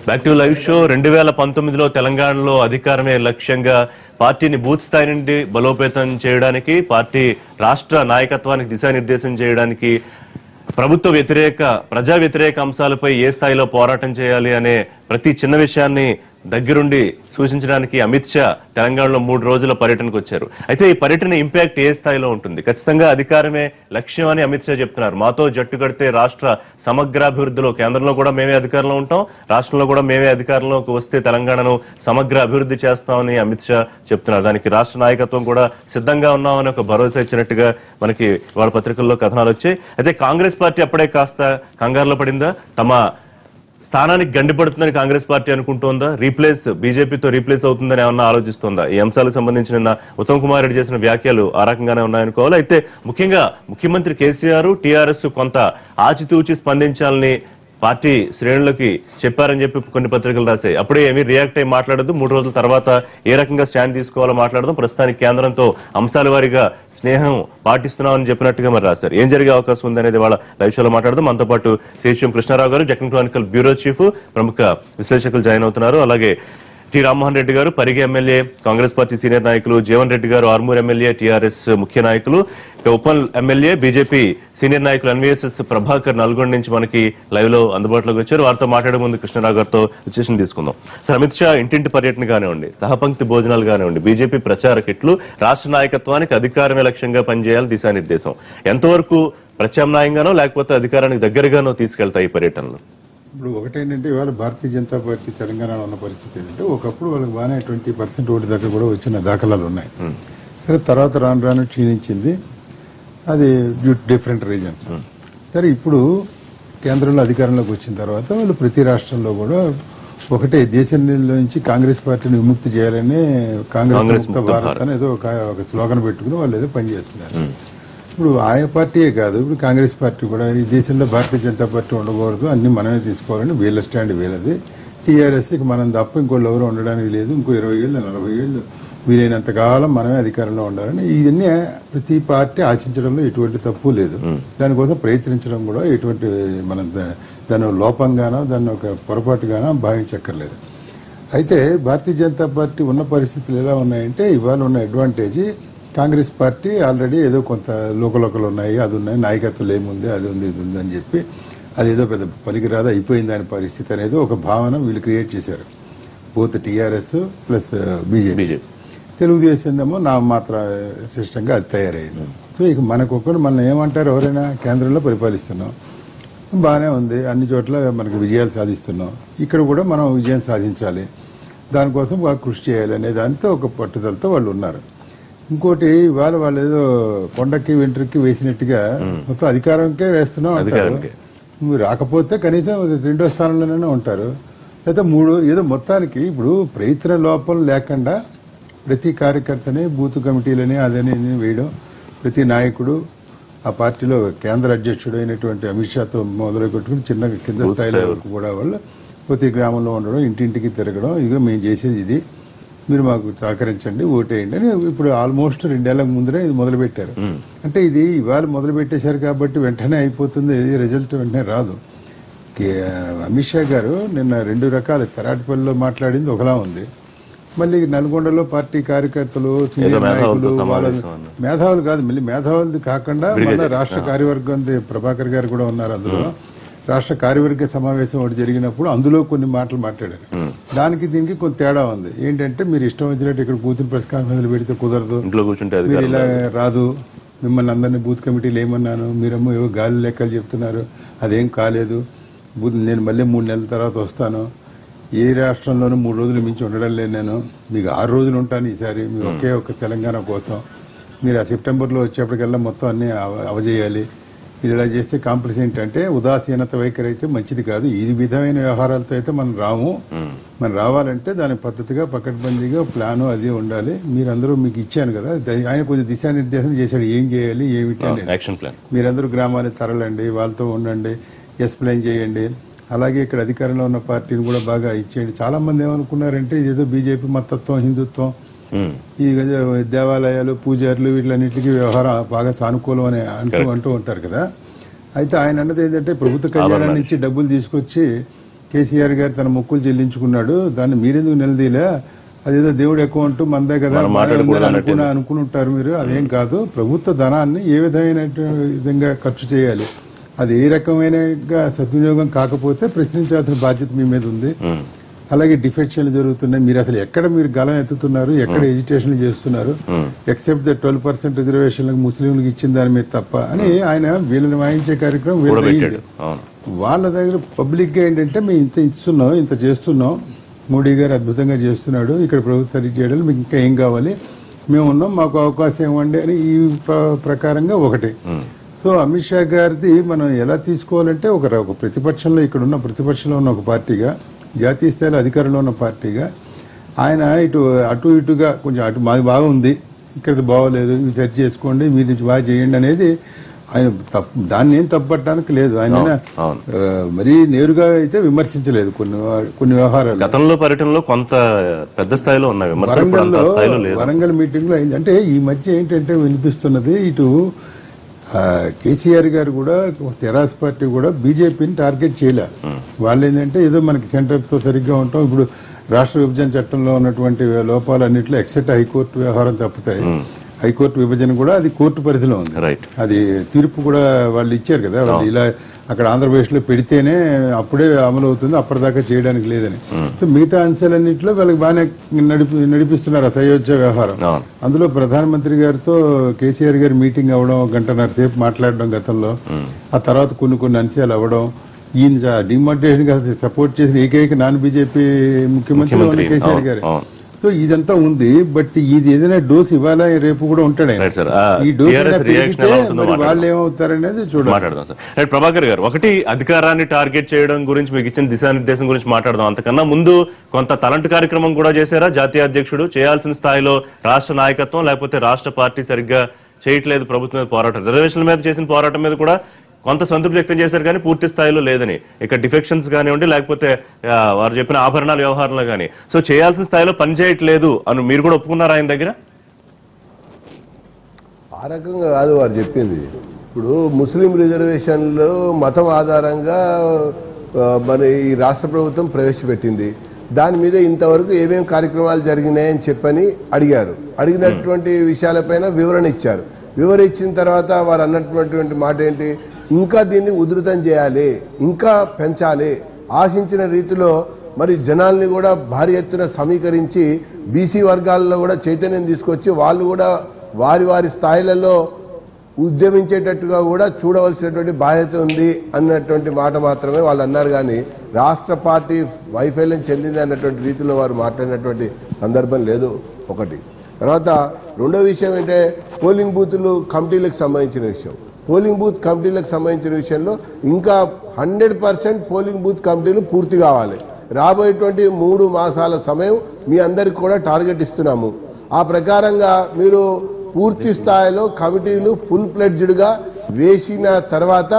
Back to live show. 2019లో తెలంగాణలో అధికారమే లక్ష్యంగా పార్టీని బూత్ స్థాయి నుండి బలోపేతం చేయడానికి, పార్టీ రాష్ట్ర నాయకత్వానికి దిశానిర్దేశం చేయడానికి, ప్రభుత్వ వ్యతిరేక ప్రజా వ్యతిరేక అంశాలపై ఏ స్థాయిలో పోరాటం చేయాలి అనే ప్రతి చిన్న విషయాన్ని దగ్గరుండి సూచించడానికి అమిత్ షా తెలంగాణలో 3 రోజుల పర్యటనకు వచ్చారు. అయితే ఈ పర్యటన ఇంపాక్ట్ ఏ స్థాయిలో ఉంటుంది? ఖచ్చితంగా అధికారమే లక్ష్యం అని అమిత్ షా చెప్తున్నారు. మాతో జట్టు కడితే రాష్ట్ర సమగ్రాభివృద్ధిలో కేంద్రంలో కూడా మేమే అధికారంలో ఉంటాం, రాష్ట్రంలో కూడా మేమే అధికారంలోకి వస్తే తెలంగాణను సమగ్ర అభివృద్ధి చేస్తామని అమిత్ షా చెప్తున్నారు. దానికి రాష్ట్ర నాయకత్వం కూడా సిద్ధంగా ఉన్నామని ఒక భరోసా ఇచ్చినట్టుగా మనకి వాళ్ళ పత్రికల్లో కథనాలు వచ్చాయి. అయితే కాంగ్రెస్ పార్టీ అప్పుడే కాస్త కంగారులో పడిందా? తమ స్థానానికి గండిపడుతుందని కాంగ్రెస్ పార్టీ అనుకుంటోందా? బీజేపీతో రీప్లేస్ అవుతుందని ఏమన్నా ఆలోచిస్తోందా? ఈ అంశాలకు సంబంధించి నిన్న ఉత్తమ్ కుమార్ రెడ్డి చేసిన వ్యాఖ్యలు ఆ రకంగానే ఉన్నాయనుకోవాలి. అయితే ముఖ్యంగా ముఖ్యమంత్రి కేసీఆర్, టీఆర్ఎస్ కొంత ఆచితూచి స్పందించాలని పార్టీ శ్రేణులకి చెప్పారని చెప్పి కొన్ని పత్రికలు రాశాయి. అప్పుడే ఏమీ రియాక్ట్ అయ్యి మాట్లాడదు. 3 రోజుల తర్వాత ఏ రకంగా స్టాండ్ తీసుకోవాలో మాట్లాడదాం. ప్రస్తుతానికి కేంద్రంతో అంశాల వారీగా స్నేహం పాటిస్తున్నామని చెప్పినట్టుగా మరి రాశారు. ఏం జరిగే అవకాశం ఉందనేది వాళ్ళ లైవ్ షోలో మాట్లాడదాం. మనతో పాటు సిహెచ్ఎం కృష్ణారావు గారు, జగన్ క్రానికల్ బ్యూరో చీఫ్, ప్రముఖ విశ్లేషకులు జాయిన్ అవుతున్నారు. అలాగే టి రామ్మోహన్ రెడ్డి గారు, Parigi MLA, Congress party senior నాయకులు, జీవన్ రెడ్డి గారు, ఆర్మూర్ ఎమ్మెల్యే, టీఆర్ఎస్ ముఖ్య నాయకులు, ఉప్పల్ ఎమ్మెల్యే, బీజేపీ సీనియర్ నాయకులు ఎన్వీఎస్ఎస్ ప్రభాకర్ నల్గొండ నుంచి మనకి లైవ్ లో అందుబాటులోకి వచ్చారు. వారితో మాట్లాడే ముందు కృష్ణారావు గారితో విశ్లేషణ తీసుకుందాం. సార్, అమిత్ షా ఇంటింటి పర్యటన కానివ్వండి, సహపంక్తి భోజనాలు కానివ్వండి, బీజేపీ ప్రచార కిట్లు, రాష్ట్ర నాయకత్వానికి అధికారమే లక్ష్యంగా పనిచేయాలి దిశానిర్దేశం ఎంతవరకు ప్రత్యామ్నాయంగానో లేకపోతే అధికారానికి దగ్గరగానో తీసుకెళ్తాయి ఈ పర్యటనలు? ఇప్పుడు ఒకటేంటంటే ఇవాళ భారతీయ జనతా పార్టీ తెలంగాణలో ఉన్న పరిస్థితి ఏంటంటే ఒకప్పుడు వాళ్ళకి బాగానే 20% ఓటు దగ్గర కూడా వచ్చిన దాఖలాలు ఉన్నాయి. సరే, తర్వాత రాను క్షీణించింది. అది డిఫరెంట్ రీజన్స్. సరే, ఇప్పుడు కేంద్రంలో అధికారంలోకి వచ్చిన తర్వాత వాళ్ళు ప్రతి రాష్ట్రంలో కూడా ఒకటే దేశంలో నుంచి కాంగ్రెస్ పార్టీని విముక్తి చేయాలని కాంగ్రెస్ ముక్త భారత్ అని ఏదో ఒక స్లోగన్ పెట్టుకుని వాళ్ళు ఏదో పనిచేస్తున్నారు. ఇప్పుడు ఆయా పార్టీయే కాదు, ఇప్పుడు కాంగ్రెస్ పార్టీ కూడా ఈ దేశంలో భారతీయ జనతా పార్టీ ఉండకూడదు, అన్ని మనమే తీసుకోవాలని వీళ్ళ స్టాండ్ వీళ్ళది. టీఆర్ఎస్కి మనం తప్ప ఇంకోళ్ళు ఎవరు ఉండడానికి లేదు, ఇంకో 20 ఏళ్ళు 40 ఏళ్ళు వీలైనంత కాలం మనమే అధికారంలో ఉండాలని ఇవన్నీ ప్రతి పార్టీ ఆశించడంలో ఎటువంటి తప్పు లేదు. దానికోసం ప్రయత్నించడం కూడా ఎటువంటి మనం దాని లోపంగానో దాన్ని ఒక పొరపాటుగానో భావించక్కర్లేదు. అయితే భారతీయ జనతా పార్టీ ఉన్న పరిస్థితులు ఎలా ఉన్నాయంటే ఇవాళ ఉన్న అడ్వాంటేజ్ కాంగ్రెస్ పార్టీ ఆల్రెడీ ఏదో కొంత లోకలోకలు ఉన్నాయి, అది ఉన్నాయి, నాయకత్వం ఏముంది, అది ఉంది, ఇది ఉంది అని చెప్పి అదేదో పెద్ద పనికిరాదు అయిపోయింది దాని పరిస్థితి అనేది ఒక భావన వీళ్ళు క్రియేట్ చేశారు. Both TRS plus BJP. తెలుగుదేశందేమో నా మాత్ర సిస్టంగా అది తయారైంది. సో ఇక మనకొకరు మన ఏమంటారు, ఎవరైనా కేంద్రంలో పరిపాలిస్తున్నాం, బాగానే ఉంది, అన్ని చోట్ల మనకు విజయాలు సాధిస్తున్నాం, ఇక్కడ కూడా మనం విజయం సాధించాలి, దానికోసం బాగా కృషి చేయాలి అనే దానితో ఒక పట్టుదలతో వాళ్ళు ఉన్నారు. ఇంకోటి ఇవాళ వాళ్ళు ఏదో కొండకి వెంట్రుకి వేసినట్టుగా మొత్తం అధికారంకే వేస్తున్నాం అంటారు. మీరు రాకపోతే కనీసం 2వ స్థానంలోనే ఉంటారు, లేదా 3. ఏదో మొత్తానికి ఇప్పుడు ప్రయత్న లోపం లేకుండా ప్రతి కార్యకర్తని బూత్ కమిటీలని అదని వేయడం, ప్రతి నాయకుడు ఆ పార్టీలో కేంద్ర అధ్యక్షుడు అయినటువంటి అమిత్ షాతో మొదలు పెట్టుకుని చిన్న కింద స్థాయిలో వరకు కూడా వాళ్ళు ప్రతి గ్రామంలో ఉండడం, ఇంటింటికి తిరగడం, ఇక మేము చేసేది ఇది, మీరు మాకు సహకరించండి, ఓటేయండి అని ఇప్పుడు ఆల్మోస్ట్ 2 ఏళ్ల ముందరే ఇది మొదలు పెట్టారు. అంటే ఇది ఇవాళ మొదలు పెట్టేశారు కాబట్టి వెంటనే అయిపోతుంది, రిజల్ట్ వెంటనే రాదు. అమిత్ షా గారు నిన్న 2 రకాల తెరాటిపల్లిలో మాట్లాడింది ఒకలా ఉంది, మళ్ళీ నల్గొండలో పార్టీ కార్యకర్తలు సీనియర్ నాయకులు మేధావులు కాదు, మళ్ళీ మేధావులది కాకుండా మళ్ళీ రాష్ట్ర కార్యవర్గం ప్రభాకర్ గారు కూడా ఉన్నారు. అందులో రాష్ట్ర కార్యవర్గ సమావేశం ఒకటి జరిగినప్పుడు అందులో కొన్ని మాటలు మాట్లాడారు. దానికి దీనికి కొంత తేడా ఉంది. ఏంటంటే మీరు ఇష్టం వచ్చినట్టు ఇక్కడ కూర్చుని ప్రెస్ కాన్ఫరెన్స్ పెడితే కుదరదు, మీరు ఇలా రాదు, మిమ్మల్ని అందరినీ బూత్ కమిటీలు ఏమన్నాను, మీరేమో ఏవో గాలి లెక్కలు చెప్తున్నారు, అదేం కాలేదు, నేను మళ్ళీ 3 నెలల తర్వాత వస్తాను, ఏ రాష్ట్రంలోనూ 3 రోజులు మించి ఉండడం లేదు, నేను మీకు 6 రోజులు ఉంటాను ఈసారి, మీ ఒకే ఒక తెలంగాణ కోసం, మీరు ఆ సెప్టెంబర్లో వచ్చేప్పటికల్లా మొత్తం అన్ని అవజేయాలి, మీరు ఇలా చేస్తే కాంప్లెక్స్ ఏంటంటే ఉదాసీనత వైఖరి అయితే మంచిది కాదు, ఈ విధమైన వ్యవహారాలతో అయితే మనం రాము, మనం రావాలంటే దాని పద్ధతిగా పకడ్బందీగా ప్లాను అది ఉండాలి, మీరందరూ మీకు ఇచ్చాను కదా, ఆయన కొంచెం దిశానిర్దేశం చేశాడు ఏం చేయాలి ఏమిటి అనేది, మీరందరూ గ్రామాన్ని తరలండి, వాళ్ళతో ఉండండి, ఎక్స్ప్లెయిన్ చేయండి, అలాగే ఇక్కడ అధికారంలో ఉన్న పార్టీని కూడా బాగా ఇచ్చేయండి. చాలా మంది ఏమనుకున్నారంటే ఇదేదో బీజేపీ మతత్వం, హిందుత్వం, ఈ దేవాలయాలు, పూజారులు వీటిలన్నింటికి వ్యవహారం బాగా సానుకూలం అని అంటూ ఉంటారు కదా. అయితే ఆయన అన్నది ఏంటంటే ప్రభుత్వ కళ్యాణం నుంచి డబ్బులు తీసుకొచ్చి కేసీఆర్ గారు తన మొక్కులు చెల్లించుకున్నాడు, దాన్ని మీరెందుకు నిలదీలే, అదేదో దేవుడి అకౌంట్ మందే కదా అనుకుని ఉంటారు మీరు. అదేం కాదు, ప్రభుత్వ ధనాన్ని ఏ విధంగా ఖర్చు చేయాలి, అది ఏ రకమైన సద్వినియోగం కాకపోతే ప్రశ్నించాల్సిన బాధ్యత మీ మీద ఉంది. అలాగే డిఫెక్షన్లు జరుగుతున్నాయి, మీరు అసలు ఎక్కడ మీరు గలం ఎత్తుతున్నారు, ఎక్కడ ఎడ్యుకేషన్లు చేస్తున్నారు, ఎక్సెప్ట్ ద 12% రిజర్వేషన్లకు ముస్లింలకు ఇచ్చిన దాని మీద తప్ప అని ఆయన వీళ్ళని వాయించే కార్యక్రమం వీళ్ళు. వాళ్ళ దగ్గర పబ్లిక్ గా ఏంటంటే మేము ఇంత ఇస్తున్నాం, ఇంత చేస్తున్నాం, మోడీ గారు అద్భుతంగా చేస్తున్నాడు, ఇక్కడ ప్రభుత్వం చేయడం మీకు ఇంకా ఏం కావాలి, మేము ఉన్నాం, మాకు అవకాశం ఇవ్వండి అని ఈ ప్రకారంగా ఒకటి. సో అమిత్ షా గారిది మనం ఎలా తీసుకోవాలంటే ఒక ప్రతిపక్షంలో, ఇక్కడ ఉన్న ప్రతిపక్షంలో ఉన్న ఒక పార్టీగా, జాతీయ స్థాయిలో అధికారంలో ఉన్న పార్టీగా ఆయన అటు ఇటుగా కొంచెం అటు మాది బాగుంది, ఇక్కడ బాగోలేదు, ఇవి సెర్చ్ చేసుకోండి, మీరు బాగా చేయండి అనేది ఆయన దాన్ని ఏం తప్పట్టడానికి లేదు. ఆయన మరీ నేరుగా అయితే విమర్శించలేదు కొన్ని వ్యవహారాలు. గతంలో పర్యటనలో కొంత పెద్ద స్థాయిలో ఉన్నాయి, వరంగల్ మీటింగ్ లో అయింది. అంటే ఈ మధ్య ఏంటంటే వినిపిస్తున్నది, ఇటు కేసీఆర్ గారు కూడా తెరాస పార్టీ కూడా బీజేపీని టార్గెట్ చేయలే. వాళ్ళు ఏంటంటే ఏదో మనకి సెంటర్ తో సరిగ్గా ఉంటాం, ఇప్పుడు రాష్ట్ర విభజన చట్టంలో ఉన్నటువంటి లోపాలన్నింటిలో ఎక్సెప్ట్ హైకోర్టు వ్యవహారం తప్పుతాయి, హైకోర్టు విభజన కూడా అది కోర్టు పరిధిలో ఉంది, అది తీర్పు కూడా వాళ్ళు ఇచ్చారు కదా, వాళ్ళు ఇలా అక్కడ ఆంధ్రప్రదేశ్ లో పెడితేనే అప్పుడే అమలు అవుతుంది, అప్పటిదాకా చేయడానికి లేదని. మిగతా అంశాలన్నింటిలో వాళ్ళకి బాగానే నడిపిస్తున్నారు అయోధ్య వ్యవహారం. అందులో ప్రధానమంత్రి గారితో కేసీఆర్ గారి మీటింగ్ అవ్వడం, గంటన్నర సేపు మాట్లాడడం గతంలో, ఆ తర్వాత కొన్ని అంశాలు అవ్వడం, ఈయన డిమానిటైజేషన్ సపోర్ట్ చేసిన ఏకైక నాన్ బీజేపీ ముఖ్యమంత్రి కేసీఆర్ గారు. సో ఇదంతా ఉంది, బట్ ఇది ఏదైనా డోస్ ఇవ్వాలా రేపు కూడా ఉంటాడు ఈ డోస్ వాళ్ళు ఏమవుతారనేది చూడాలి. ప్రభాకర్ గారు, ఒకటి అధికారాన్ని టార్గెట్ చేయడం గురించి మీకు ఇచ్చిన దిశానిర్దేశం గురించి మాట్లాడదాం. అంతకన్నా ముందు కొంత తలంటు కార్యక్రమం కూడా చేశారా జాతీయ అధ్యక్షుడు? చేయాల్సిన స్థాయిలో రాష్ట్ర నాయకత్వం లేకపోతే రాష్ట్ర పార్టీ సరిగ్గా చేయట్లేదు ప్రభుత్వం మీద పోరాటం, రిజర్వేషన్ల మీద చేసిన పోరాటం మీద కూడా కొంత సంతృప్తి వ్యక్తం చేశారు, కానీ పూర్తి స్థాయిలో లేదని. ఇక డిఫెక్షన్స్ కానివ్వండి, లేకపోతే వారు చెప్పిన ఆభరణాల వ్యవహారంలో కానీ, సో చేయాల్సిన స్థాయిలో పనిచేయట్లేదు అని మీరు కూడా ఒప్పుకున్నారు ఆయన దగ్గర? ఆ రకంగా కాదు వారు చెప్పింది. ఇప్పుడు ముస్లిం రిజర్వేషన్లు మతం ఆధారంగా మన ఈ రాష్ట్ర ప్రభుత్వం ప్రవేశపెట్టింది, దాని మీద ఇంతవరకు ఏమేం కార్యక్రమాలు జరిగినాయని చెప్పని అడిగారు. అడిగినటువంటి విషయాలపైన వివరణ ఇచ్చారు. వివరణ ఇచ్చిన తర్వాత వారు అన్నటువంటి మాట ఏంటి, ఇంకా దీన్ని ఉధృతం చేయాలి, ఇంకా పెంచాలి, ఆశించిన రీతిలో మరి జనాల్ని కూడా భారీ ఎత్తున సమీకరించి బీసీ వర్గాల్లో కూడా చైతన్యం తీసుకొచ్చి వాళ్ళు కూడా వారి స్థాయిలలో ఉద్యమించేటట్టుగా కూడా చూడవలసినటువంటి బాధ్యత ఉంది అన్నటువంటి మాట మాత్రమే వాళ్ళు అన్నారు. కానీ రాష్ట్ర పార్టీ వైఫల్యం చెందింది అన్నటువంటి రీతిలో వారు మాట్లాడినటువంటి సందర్భం లేదు. ఒకటి. తర్వాత రెండో విషయం ఏంటంటే పోలింగ్ బూతులు కమిటీలకు సంబంధించిన విషయం. పోలింగ్ బూత్ కమిటీలకు సంబంధించిన విషయంలో ఇంకా 100% పోలింగ్ బూత్ కమిటీలు పూర్తి కావాలి. రాబోయేటువంటి 3 మాసాల సమయం మీ అందరికి కూడా టార్గెట్ ఇస్తున్నాము. ఆ ప్రకారంగా మీరు పూర్తి స్థాయిలో కమిటీలు ఫుల్ ప్లెడ్జ్డ్గా వేసిన తర్వాత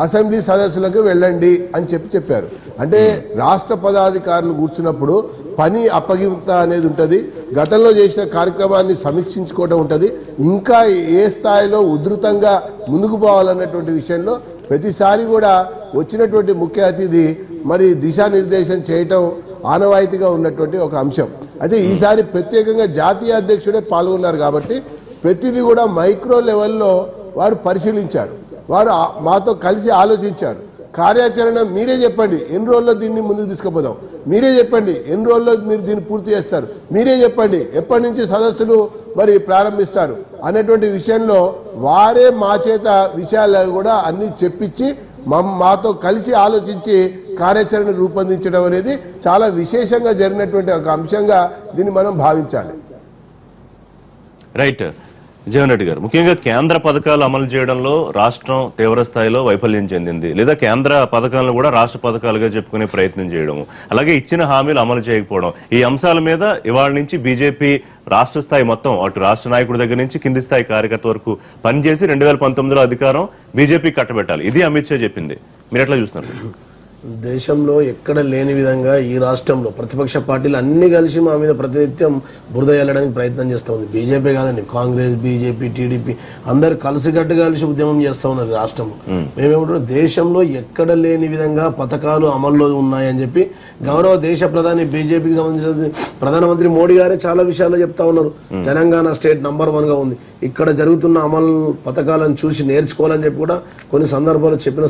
అసెంబ్లీ సదస్సులకు వెళ్ళండి అని చెప్పారు. అంటే రాష్ట్ర పదాధికారులు కూర్చున్నప్పుడు పని అప్పగింత అనేది ఉంటుంది, గతంలో చేసిన కార్యక్రమాన్ని సమీక్షించుకోవడం ఉంటుంది, ఇంకా ఏ స్థాయిలో ఉధృతంగా ముందుకు పోవాలన్నటువంటి విషయంలో ప్రతిసారి కూడా వచ్చినటువంటి ముఖ్య అతిథి మరి దిశానిర్దేశం చేయటం ఆనవాయితీగా ఉన్నటువంటి ఒక అంశం. అయితే ఈసారి ప్రత్యేకంగా జాతీయ అధ్యక్షుడే పాల్గొన్నారు కాబట్టి ప్రతిదీ కూడా మైక్రో లెవెల్లో వారు పరిశీలించారు, వారు మాతో కలిసి ఆలోచించారు. కార్యాచరణ మీరే చెప్పండి, ఎన్ని రోజుల్లో దీన్ని ముందుకు తీసుకుపోదాం, మీరే చెప్పండి, ఎన్ని రోజుల్లో మీరు దీన్ని పూర్తి చేస్తారు, మీరే చెప్పండి, ఎప్పటి నుంచి సదస్సులు మరి ప్రారంభిస్తారు అనేటువంటి విషయంలో వారే మా చేత విషయాలు కూడా అన్ని చెప్పించి మాతో కలిసి ఆలోచించి కార్యాచరణ రూపొందించడం అనేది చాలా విశేషంగా జరిగినటువంటి ఒక అంశంగా దీన్ని మనం భావించాలి. రైట్. జగన్ రెడ్డి గారు, ముఖ్యంగా కేంద్ర పథకాలు అమలు చేయడంలో రాష్ట్రం తీవ్ర స్థాయిలో వైఫల్యం చెందింది, లేదా కేంద్ర పథకాలను కూడా రాష్ట్ర పథకాలుగా చెప్పుకునే ప్రయత్నం చేయడం, అలాగే ఇచ్చిన హామీలు అమలు చేయకపోవడం, ఈ అంశాల మీద ఇవాళ నుంచి బీజేపీ రాష్ట్ర స్థాయి మొత్తం అటు రాష్ట్ర నాయకుడి దగ్గర నుంచి కింది స్థాయి కార్యకర్త వరకు పనిచేసి 2019లో అధికారం బీజేపీ కట్టబెట్టాలి, ఇది అమిత్ షా చెప్పింది. మీరు ఎట్లా చూస్తున్నారు? దేశంలో ఎక్కడ లేని విధంగా ఈ రాష్ట్రంలో ప్రతిపక్ష పార్టీలు అన్ని కలిసి మా మీద ప్రతినిత్యం బురద వెళ్ళడానికి ప్రయత్నం చేస్తూ ఉంది. బీజేపీ కాదండి, కాంగ్రెస్, బీజేపీ, టీడీపీ అందరు కలిసికట్టుగా కలిసి ఉద్యమం చేస్తూ ఉన్నారు రాష్ట్రంలో. మేమేమంటున్నాం, దేశంలో ఎక్కడ లేని విధంగా పథకాలు అమల్లో ఉన్నాయని చెప్పి గౌరవ దేశ ప్రధాని బీజేపీకి సంబంధించిన ప్రధానమంత్రి మోడీ గారే చాలా విషయాల్లో చెప్తా ఉన్నారు. తెలంగాణ స్టేట్ నంబర్ 1 గా ఉంది, ఇక్కడ జరుగుతున్న అమలు పథకాలను చూసి నేర్చుకోవాలని చెప్పి కూడా కొన్ని సందర్భాల్లో చెప్పిన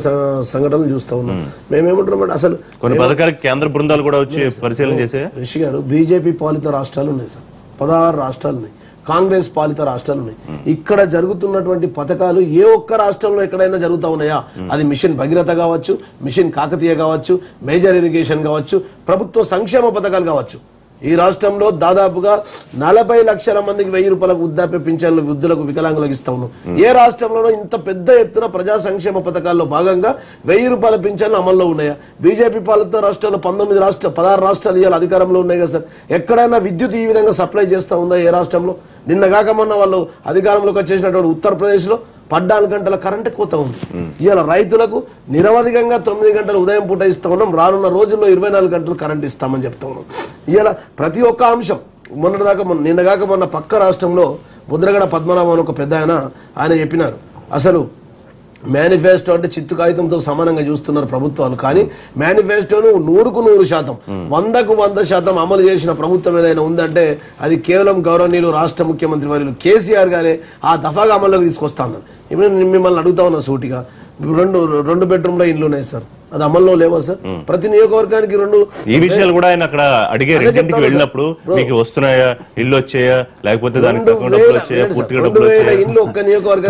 సంఘటనలు చూస్తా ఉన్నాం. మేమేమంటున్నాం, అసలు కొన్ని పథకాలకు కేంద్ర బృందాలు కూడా వచ్చి పరిశీలన చేసే రిషి గారు, బీజేపీ పాలిత రాష్ట్రాలు ఉన్నాయి సార్, 16 రాష్ట్రాలు ఉన్నాయి, కాంగ్రెస్ పాలిత రాష్ట్రాలు ఉన్నాయి. ఇక్కడ జరుగుతున్నటువంటి పథకాలు ఏ ఒక్క రాష్ట్రంలో ఎక్కడైనా జరుగుతా ఉన్నాయా? అది మిషన్ భగీరథ కావచ్చు, మిషన్ కాకతీయ కావచ్చు, మేజర్ ఇరిగేషన్ కావచ్చు, ప్రభుత్వ సంక్షేమ పథకాలు కావచ్చు. ఈ రాష్ట్రంలో దాదాపుగా 40 లక్షల మందికి 1000 రూపాయలకు వృద్ధాప్య పింఛన్లు వృద్ధులకు వికలాంగులకు ఇస్తా ఉన్నాం. ఏ రాష్ట్రంలోనూ ఇంత పెద్ద ఎత్తున ప్రజా సంక్షేమ పథకాల్లో భాగంగా 1000 రూపాయల పింఛన్లు అమల్లో ఉన్నాయా? బీజేపీ పాలిత రాష్ట్రాల్లో 16 రాష్ట్రాలు ఇవాళ అధికారంలో ఉన్నాయి కదా సార్. ఎక్కడైనా విద్యుత్ ఈ విధంగా సప్లై చేస్తా ఉందా ఏ రాష్ట్రంలో? నిన్నగాక మొన్న వాళ్ళు అధికారంలోకి వచ్చేసినటువంటి ఉత్తరప్రదేశ్లో 14 గంటల కరెంటు కోత ఉంది. ఇవాళ రైతులకు నిరవధికంగా 9 గంటలు ఉదయం పూట ఇస్తా ఉన్నాం, రానున్న రోజుల్లో 24 గంటలు కరెంటు ఇస్తామని చెప్తా ఉన్నాం. ఇవాళ ప్రతి ఒక్క అంశం నిన్నగాక మొన్న పక్క రాష్ట్రంలో ముద్రగడ పద్మనాభం ఒక పెద్ద ఆయన చెప్పినారు, అసలు మేనిఫెస్టో అంటే చిత్తు కాగితంతో సమానంగా చూస్తున్నారు ప్రభుత్వాలు, కానీ మేనిఫెస్టోను 100కు 100%, 100కు 100% అమలు చేసిన ప్రభుత్వం ఏదైనా ఉందంటే అది కేవలం గౌరవనీయులు రాష్ట్ర ముఖ్యమంత్రి వర్యులు కేసీఆర్ గారే ఆ దఫాగా అమల్లోకి తీసుకొస్తా ఉన్నారు. ఇప్పుడు మిమ్మల్ని అడుగుతా ఉన్నా సూటిగా, 2 బెడ్రూమ్ల ఇండ్లు ఉన్నాయి సార్, అది అమల్లో లేవా సార్? ప్రతి నియోజకవర్గానికి 2 ఈ విషయాలు కూడా ఆయన అక్కడ అడిగే ఇంటికి వెళ్ళినప్పుడు మీకు వస్తున్నాయా, ఇల్లు వచ్చాయా, లేకపోతే దానికి డబ్బులు వచ్చాయా, పూర్తిగా డబ్బులు ఇల్లు ఒక్క నియోజకవర్గం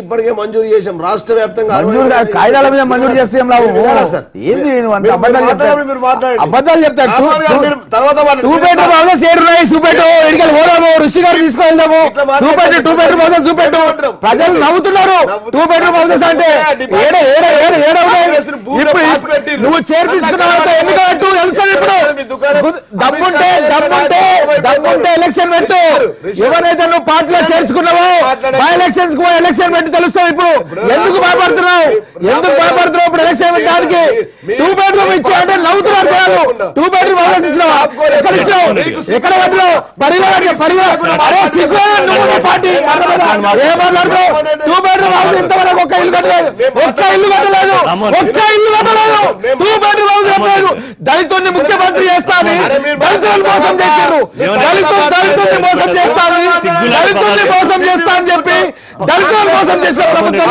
ఇప్పటికే మంజూరు చేసాం రాష్ట్ర వ్యాప్తంగా. కాయిదాల మీద మంజూరు చేస్తాం అబద్ధాలు చెప్తారు. ఋషి గారు తీసుకెళ్దాము, సూపెట్టు 2 బెడ్రూమ్ హౌసెస్ చూపెట్టు, ప్రజలు నవ్వుతున్నారు. 2 బెడ్రూమ్ హౌసెస్ అంటే నువ్వు చేర్పించుకున్నావు ఎందుకంటూ తెలుసు. ఇప్పుడు దమ్ముంటే ఎలక్షన్ పెట్టు, ఎవరైతే నువ్వు పార్టీలో చేర్చుకున్నావో బై ఎలక్షన్స్ ఎలక్షన్ పెట్టి తెలుస్తావు. ఇప్పుడు ఎందుకు భయపడుతున్నావు ఇప్పుడు ఎలక్షన్ పెట్టడానికి? 2 బెడ్రూమ్ ఇచ్చా అంటే నవ్వుతున్నారు జనాలు. 2 బెడ్రూమ్ హౌసెస్ ఇచ్చినావా? ఎక్కడ ఇచ్చినావు? ఎక్కడ పెట్టినావు? పార్టీ ఏ మాట్లాడుతున్నావు? 2 బెడ్రూమ్ హౌస్ ఇంతవరకు ఒక్క ఇల్లు కట్టలేదు. 2 బెడ్రూమ్ హౌస్ చెప్పలేదు. దళితుల్ని ముఖ్యమంత్రి చేస్తాను, దళితులను మోసం చేశారు, దళితుల్ని మోసం చేస్తాను, దళితుల్ని మోసం చేస్తా అని చెప్పి దళితులను మోసం చేసిన ప్రభుత్వం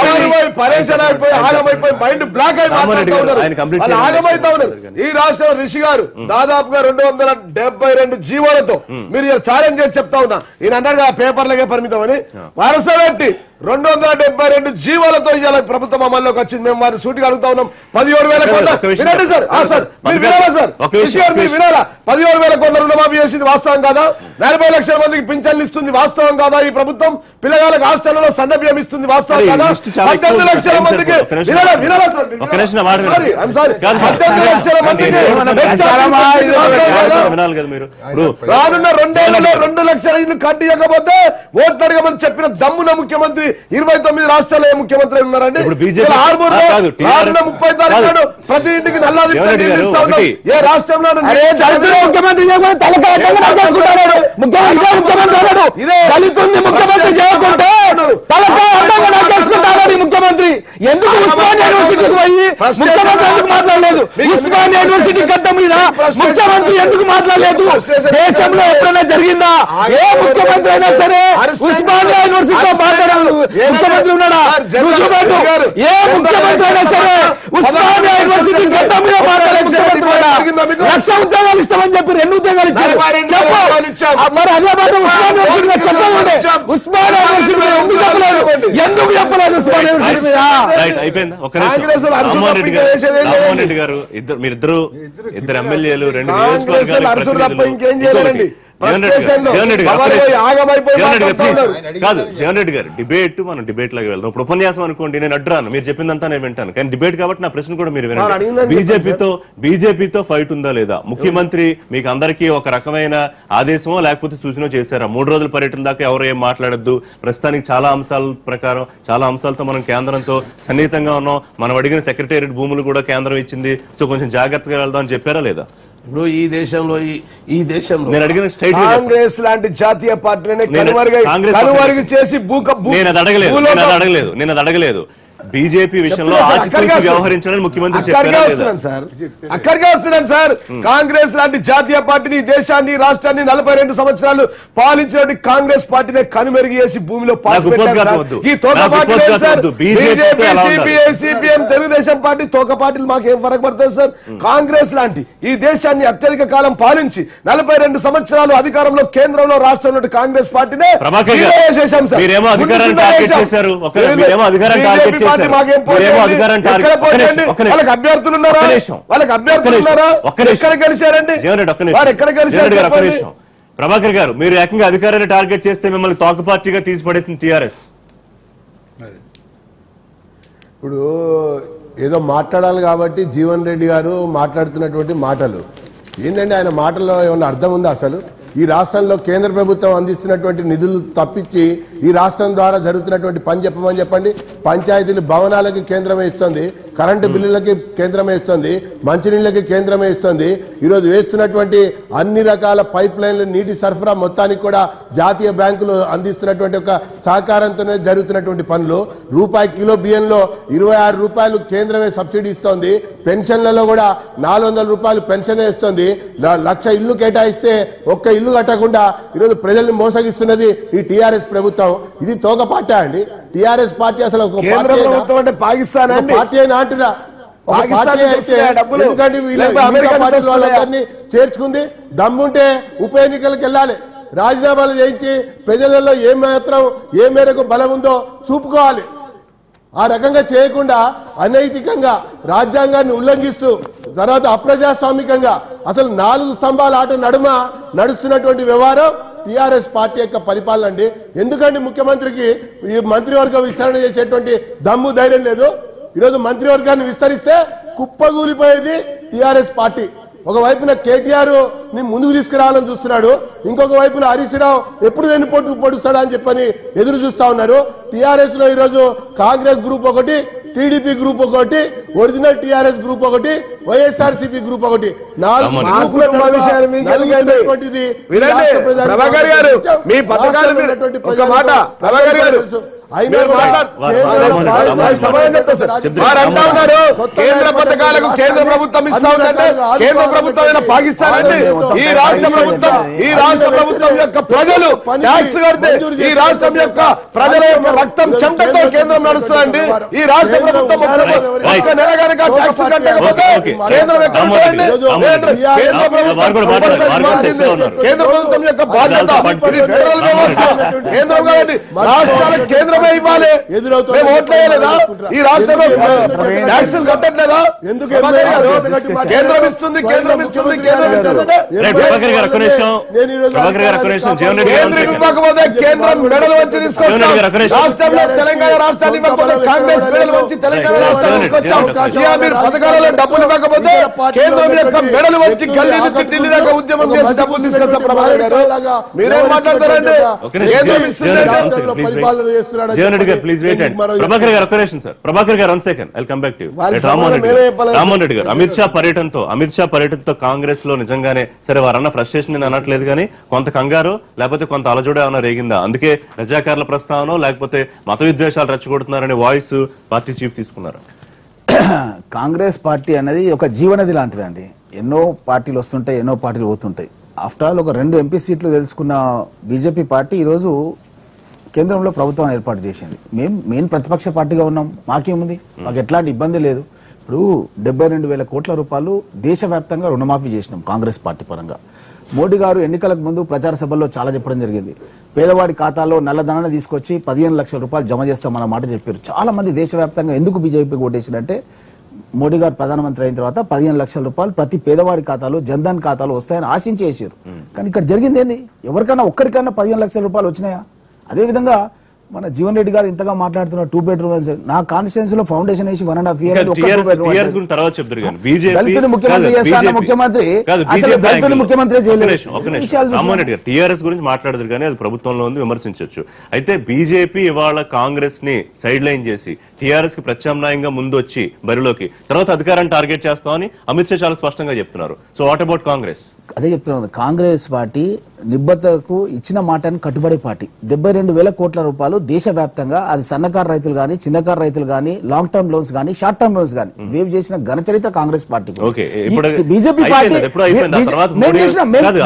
మైండ్ బ్లాక్ ఆగమైతా ఉన్నారు. ఈ రాష్ట్రంలో రిషి గారు దాదాపుగా 272 జీవోలతో మీరు ఛాలెంజ్ చేసి చెప్తా ఉన్నా. ఈయన అన్నారు కదా పేపర్లకే పరిమితం అని, వరుస పెట్టి 272 జీవోలతో ఇవాళ ప్రభుత్వం అమల్లోకి వచ్చింది. మేము వారిని సూటిగా అడుగుతా ఉన్నాం. 17,000 కోట్ల వినండి సార్, మీరు వినాలా సార్? మీరు వినాలా? 17,000 కోట్ల రుణమాఫీ చేసింది వాస్తవం కాదా? 40 లక్షల మందికి పింఛన్లు ఇస్తుంది వాస్తవం కాదా? ఈ ప్రభుత్వం పిల్లగాళ్ళకి హాస్టళ్లలో సన్న బియ్యం ఇస్తుంది వాస్తవం కాదా? 18 లక్షల మందికి వినాలా సార్? 18 లక్షల మందికి రానున్న 2 ఏళ్లలో 2 లక్షల ఇల్లు కట్టియకపోతే ఓట్లు అడగమని చెప్పిన దమ్మున ముఖ్యమంత్రి 29 రాష్ట్రాల్లో ఏ ముఖ్యమంత్రి ఉన్నారండి? 30 తారీఖు ప్రతి ఇంటికి నల్లాది ఏ రాష్ట్రంలో ముఖ్యమంత్రి దళితుల్ని ముఖ్యమంత్రి చేయకుంటే ముఖ్యమంత్రి ఎందుకు ఉస్మానియా యూనివర్సిటీకి పోయి ముఖ్యమంత్రి ఎందుకు మాట్లాడలేదు? ఉస్మానియా యూనివర్సిటీ గడ్డ మీద ముఖ్యమంత్రి ఎందుకు మాట్లాడలేదు? దేశంలో ఎప్పుడైనా జరిగిందా? ఏ ముఖ్యమంత్రి అయినా సరే ఉస్మానియా యూనివర్సిటీతో మాట్లాడాలి ముఖ్యమంత్రి ఉన్నాడా? రుజువుపెట్టు. ఏ ముఖ్యమంత్రి అయినా సరే ఉస్మానియా యూనివర్సిటీ గడ్డ మీద మాట్లాడే ముఖ్యమంత్రి ఉన్నాడా? 1,00,000 ఉద్యోగాలు ఇస్తామని చెప్పి 2 ఉద్యోగాలు ఇచ్చారు. మరి అదే మాట ఉస్మానియా యూనివర్సిటీ చెప్పాలంటే ఉస్మానియా యూనివర్సిటీ ఎందుకు చెప్పలేదు? ఎందుకు చెప్పలేదు ఉస్మానియా యూనివర్సిటీ మీద? అయిపోయిందా? రామ్మోహన్ రెడ్డి గారు మీరిద్దరు ఎమ్మెల్యేలు 2 నియోజకవర్గాలు కాదు జగన్ రెడ్డి గారు, డిబేట్ మనం డిబేట్ లాగా వెళ్దాం. ఇప్పుడు ఉపన్యాసం అనుకోండి, నేను అడ్రాను, మీరు చెప్పిందంతా నేను వింటాను, కానీ డిబేట్ కాబట్టి నా ప్రశ్న కూడా మీరు వినండి. బీజేపీతో ఫైట్ ఉందా లేదా? ముఖ్యమంత్రి మీకు అందరికీ ఒక రకమైన ఆదేశమో లేకపోతే సూచన చేశారా? 3 రోజుల పర్యటన దాకా ఎవరు ఏం మాట్లాడద్దు, ప్రస్తుతానికి చాలా అంశాల ప్రకారం చాలా అంశాలతో మనం కేంద్రంతో సన్నిహితంగా ఉన్నాం, మనం అడిగిన సెక్రటేరియట్ భూములు కూడా కేంద్రం ఇచ్చింది, సో కొంచెం జాగ్రత్తగా వెళ్దాం అని చెప్పారా లేదా? ఇప్పుడు ఈ దేశంలో నేను అడిగిన స్ట్రైట్ కాంగ్రెస్ లాంటి జాతీయ పార్టీలనే కనుమరుగు చేసి నేను అది అడగలేదు. బీజేపీ విషయంలో ఆచితూచి వ్యవహరించాలని ముఖ్యమంత్రి అక్కడికే వస్తున్నాను సార్. కాంగ్రెస్ లాంటి జాతీయ పార్టీని దేశాన్ని రాష్ట్రాన్ని 42 సంవత్సరాలు పాలించిన కాంగ్రెస్ పార్టీనే కనుమెరుగు చేసి భూమిలో ఈ తోక party BJP, CPI, CPM, Telugu Desam party తోక పార్టీలు మాకేం ఫరక్ పడుతుంది సార్? కాంగ్రెస్ లాంటి ఈ దేశాన్ని అత్యధిక కాలం పాలించి 42 సంవత్సరాలు అధికారంలో కేంద్రంలో రాష్ట్రంలో కాంగ్రెస్ పార్టీనే చేశాం సార్. వాళ్ళకి అభ్యర్థులు ఉన్నారా? ఎక్కడ గెలిచారండి? ఎక్కడ గెలిచారు? ప్రభాకర్ గారు, మీరు ఏకంగా అధికారాన్ని టార్గెట్ చేస్తే మిమ్మల్ని తోక పార్టీగా తీసిపడేసింది టీఆర్ఎస్. ఇప్పుడు ఏదో మాట్లాడాలి కాబట్టి జీవన్ రెడ్డి గారు మాట్లాడుతున్నటువంటి మాటలు ఏంటంటే, ఆయన మాటల్లో ఏమన్నా అర్థం ఉందా అసలు? ఈ రాష్ట్రంలో కేంద్ర ప్రభుత్వం అందిస్తున్నటువంటి నిధులు తప్పించి ఈ రాష్ట్రం ద్వారా జరుగుతున్నటువంటి పని చెప్పమని చెప్పండి. పంచాయతీలు భవనాలకి కేంద్రమే ఇస్తుంది, కరెంటు బిల్లులకి కేంద్రమే ఇస్తుంది, మంచినీళ్ళకి కేంద్రమే ఇస్తుంది. ఈరోజు వేస్తున్నటువంటి అన్ని రకాల పైప్ లైన్లు నీటి సరఫరా మొత్తానికి కూడా జాతీయ బ్యాంకులు అందిస్తున్నటువంటి ఒక సహకారంతోనే జరుగుతున్నటువంటి పనులు. రూపాయి కిలో బియ్యంలో 26 రూపాయలు కేంద్రమే సబ్సిడీ ఇస్తోంది. పెన్షన్లలో కూడా 400 రూపాయలు పెన్షన్ ఇస్తుంది. 1,00,000 ఇల్లు కేటాయిస్తే ఒక్క ఇల్లు కట్టకుండా ఈరోజు ప్రజల్ని మోసగిస్తున్నది ఈ టీఆర్ఎస్ ప్రభుత్వం. ఇది తోక పార్టీ అండి. టీఆర్ఎస్ పార్టీ అసలు ఒక కేంద్ర ప్రభుత్వం అంటే పాకిస్తాన్ పార్టీ అయినా అంటున్నా, ఎందుకంటే వాళ్ళందరినీ చేర్చుకుంది. దమ్ముంటే ఉప ఎన్నికలకు వెళ్ళాలి, రాజీనామాలు చేయించి ప్రజలలో ఏ మేరకు బలం ఉందో చూపుకోవాలి. ఆ రకంగా చేయకుండా అనైతికంగా రాజ్యాంగాన్ని ఉల్లంఘిస్తూ తర్వాత అప్రజాస్వామికంగా అసలు 4 స్తంభాల ఆట నడుమ నడుస్తున్నటువంటి వ్యవహారం టీఆర్ఎస్ పార్టీ యొక్క పరిపాలన అండి. ఎందుకంటే ముఖ్యమంత్రికి ఈ మంత్రివర్గం విస్తరణ చేసేటువంటి దమ్ము ధైర్యం లేదు. ఈరోజు మంత్రివర్గాన్ని విస్తరిస్తే కుప్పగూలిపోయేది టీఆర్ఎస్ పార్టీ. ఒకవైపున కేటీఆర్ ని ముందుకు తీసుకురావాలని చూస్తున్నాడు, ఇంకొక వైపున హరీష్ రావు ఎప్పుడు వెన్నుపోటు పొడుస్తాడా అని చెప్పని ఎదురు చూస్తా ఉన్నారు. టీఆర్ఎస్ లో ఈరోజు కాంగ్రెస్ గ్రూప్ ఒకటి, టీడీపీ గ్రూప్ ఒకటి, ఒరిజినల్ టీఆర్ఎస్ గ్రూప్ ఒకటి, వైఎస్ఆర్సీపీ గ్రూప్ ఒకటి, 4 కేంద్ర పథకాలకు కేంద్ర ప్రభుత్వం ఇస్తా ఉందంటే కేంద్ర ప్రభుత్వం పాకిస్తాన్ అండి. ఈ రాష్ట్ర ప్రభుత్వం యొక్క ప్రజలు ట్యాక్స్ కడితే ఈ రాష్ట్రం యొక్క ప్రజల యొక్క రక్తం చెమటతో కేంద్రం నడుస్తుందండి. ఈ రాష్ట్ర ప్రభుత్వం ఒక్క నెల కనుక ట్యాక్స్ కట్టకపోతే కేంద్రం కేంద్ర ప్రభుత్వం యొక్క బాధ్యత. ఇది ఫెడరల్ వ్యవస్థ, కేంద్రం కాబట్టి రాష్ట్రాలకు కేంద్రమే ఇవ్వాలి. ఈ రాష్ట్రంలో ట్యాక్సులు కట్టట్లేదా? ఎందుకు కేంద్రం ఇస్తుంది? కేంద్రం ఇవ్వకపోతే కేంద్రం మెడలు వచ్చి తీసుకొచ్చాం. రాష్ట్రంలో తెలంగాణ రాష్ట్రాన్ని ఇవ్వకపోతే కాంగ్రెస్ మెడలు వచ్చి తెలంగాణ రాష్ట్రాన్ని తీసుకొచ్చాం. మీరు పథకాలలో డబ్బులు ఇవ్వకపోతే కేంద్రం యొక్క మెడలు వచ్చి గల్లీ నుంచి ఢిల్లీ దాకా ఉద్యమం చేసి డబ్బులు తీసుకొస్తాం. ప్రభాకర్ గారు మీరేం మాట్లాడతారండి? కేంద్రం ఇస్తుంది. ప్రభాకర్ గారు ఒక నిమిషం సార్. ప్రభాకర్ గారు 1 second, I'll come back to you. Rammohan Reddy గారు, అమిత్ షా పర్యటనతో కాంగ్రెస్ లో నిజంగానే సరే వారన్న ఫ్రస్ట్రేషన్ నేను అనట్లేదు, కానీ కొంత కంగారు లేకపోతే కొంత అలజోడ ఏమైనా రేగిందా? అందుకే రజాకార్ల ప్రస్తావన లేకపోతే మత విద్వేషాలు రెచ్చగొడుతున్నారనే వాయిస్ పార్టీ చీఫ్ తీసుకున్నారు. కాంగ్రెస్ పార్టీ అనేది ఒక జీవనది లాంటిదండి. ఎన్నో పార్టీలు వస్తుంటాయి, ఎన్నో పార్టీలు పోతుంటాయి. ఆఫ్టర్ ఆల్ ఒక 2 ఎంపీ సీట్లు తెలుసుకున్న బీజేపీ పార్టీ ఈరోజు కేంద్రంలో ప్రభుత్వాన్ని ఏర్పాటు చేసింది. మేము మెయిన్ ప్రతిపక్ష పార్టీగా ఉన్నాం, మాకేముంది, మాకు ఎట్లాంటి ఇబ్బంది లేదు. ఇప్పుడు 72,000 కోట్ల రూపాయలు దేశవ్యాప్తంగా రుణమాఫీ చేసినాం కాంగ్రెస్ పార్టీ పరంగా. మోడీ గారు ఎన్నికలకు ముందు ప్రచార సభల్లో చాలా చెప్పడం జరిగింది. పేదవాడి ఖాతాలో నల్లధనాన్ని తీసుకొచ్చి 15 లక్షల రూపాయలు జమ చేస్తామన్న మాట చెప్పారు. చాలా మంది దేశవ్యాప్తంగా ఎందుకు బీజేపీ ఓటేసిందంటే మోడీ గారు ప్రధానమంత్రి అయిన తర్వాత 15 లక్షల రూపాయలు ప్రతి పేదవాడి ఖాతాలో జన్ధన్ ఖాతాలో వస్తాయని ఆశించేసారు. కానీ ఇక్కడ జరిగింది ఏంది? ఎవరికైనా ఒక్కడికైనా 15 లక్షల రూపాయలు వచ్చినాయా? అదేవిధంగా మన జీవన్ రెడ్డి గారు ఇంతగా మాట్లాడుతున్న 2 bedroom నా కాన్స్టిట్యూన్సీ లో ఫౌండేషన్ వేసి 1.5 year దళితుని ముఖ్యమంత్రి చేస్తాన ముఖ్యమంత్రి అసలు దళితుని ముఖ్యమంత్రి చేయలేదు. టీఆర్ఎస్ గురించి మాట్లాడదు కానీ అది ప్రభుత్వంలో ఉంది, విమర్శించవచ్చు. అయితే బీజేపీ ఇవాళ కాంగ్రెస్ ని సైడ్ లైన్ చేసి టీఆర్ఎస్ కి ప్రత్యామ్నాయంగా ముందు వచ్చి బరిలోకి తర్వాత అధికారాన్ని టార్గెట్ చేస్తామని అమిత్ షా చాలా స్పష్టంగా చెప్తున్నారు. So what about Congress? అదే చెప్తున్నాను, కాంగ్రెస్ పార్టీ నిబద్ధతకు ఇచ్చిన మాటను కట్టుబడే పార్టీ. 72,000 కోట్ల రూపాయలు దేశవ్యాప్తంగా అది సన్నకారు రైతులు గానీ, చిన్నకారు రైతులు గానీ, లాంగ్ టర్మ్ లోన్స్ గానీ, షార్ట్ టర్మ్ లోన్స్ గానీ వేవ్ చేసిన ఘనచరిత్ర కాంగ్రెస్ పార్టీ. బీజేపీ పార్టీ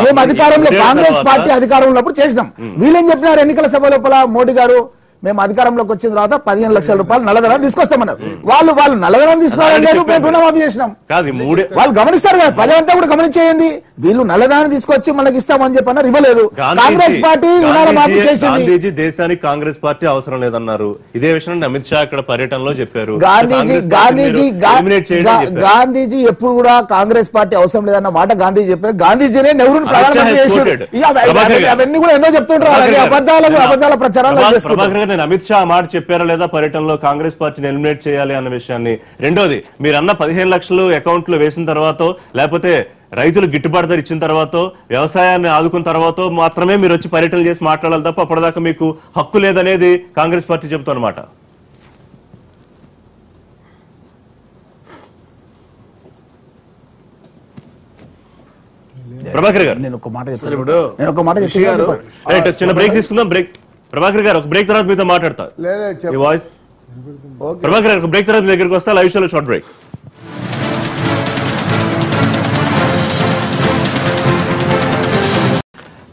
మేము అధికారంలో కాంగ్రెస్ పార్టీ అధికారంలో ఉన్నప్పుడు చేసినాం. వీళ్ళేం చెప్పినారు ఎన్నికల సభ లోపల? మోడీ గారు మేము అధికారంలోకి వచ్చిన తర్వాత 15 లక్షల రూపాయలు నల్లధనాన్ని తీసుకొస్తామన్నారు. వాళ్ళు నల్లధనాన్ని తీసుకురావడం లేదు, మేము రుణమాఫీ చేసినాం. వాళ్ళు గమనిస్తారు కదా, ప్రజలంతా కూడా గమనించేయండి. వీళ్ళు నల్లధనాన్ని తీసుకొచ్చి మనకి ఇస్తామని చెప్పన్నారు, ఇవ్వలేదు. కాంగ్రెస్ పార్టీ రుణాల మాఫీ చేసింది. గాంధీజీ దేశానికి కాంగ్రెస్ పార్టీ అవసరం లేదన్నారు. ఇదే విషయం అమిత్ షా ఇక్కడ పర్యటనలో చెప్పారు. గాంధీజీ ఎప్పుడు కూడా కాంగ్రెస్ పార్టీ అవసరం లేదన్న మాట గాంధీజీ చెప్పారు. గాంధీజీనే నెహ్రూని ప్రధానమంత్రి చేశారు. అవన్నీ కూడా ఎన్నో చెప్తుంటారు, అబద్ధాల ప్రచారాలు. నేను అమిత్ షా మాట చెప్పారా లేదా పర్యటనలో కాంగ్రెస్ పార్టీని ఎలిమినేట్ చేయాలి అన్న విషయాన్ని? రెండోది, మీరన్న 15 లక్షలు అకౌంట్ లో వేసిన తర్వాత లేకపోతే రైతులు గిట్టుబాటు ధర ఇచ్చిన తర్వాత వ్యవసాయాన్ని ఆదుకున్న తర్వాత మాత్రమే మీరు వచ్చి పర్యటనలు చేసి మాట్లాడాలి తప్ప అప్పటిదాకా మీకు హక్కు లేదనేది కాంగ్రెస్ పార్టీ చెబుతున్నమాట. ప్రభాకర్ గారు నేను ఒక మాట చెప్తాను. చిన్న బ్రేక్ తీసుకుందాం. బ్రేక్ ప్రభాకర్ గారు ఒక బ్రేక్ తర్వాత మీతో మాట్లాడతా. వాయిస్ ప్రభాకర్ గారు ఒక బ్రేక్ తర్వాత మీ దగ్గరికి వస్తా. లైవ్ షోలో షార్ట్ బ్రేక్.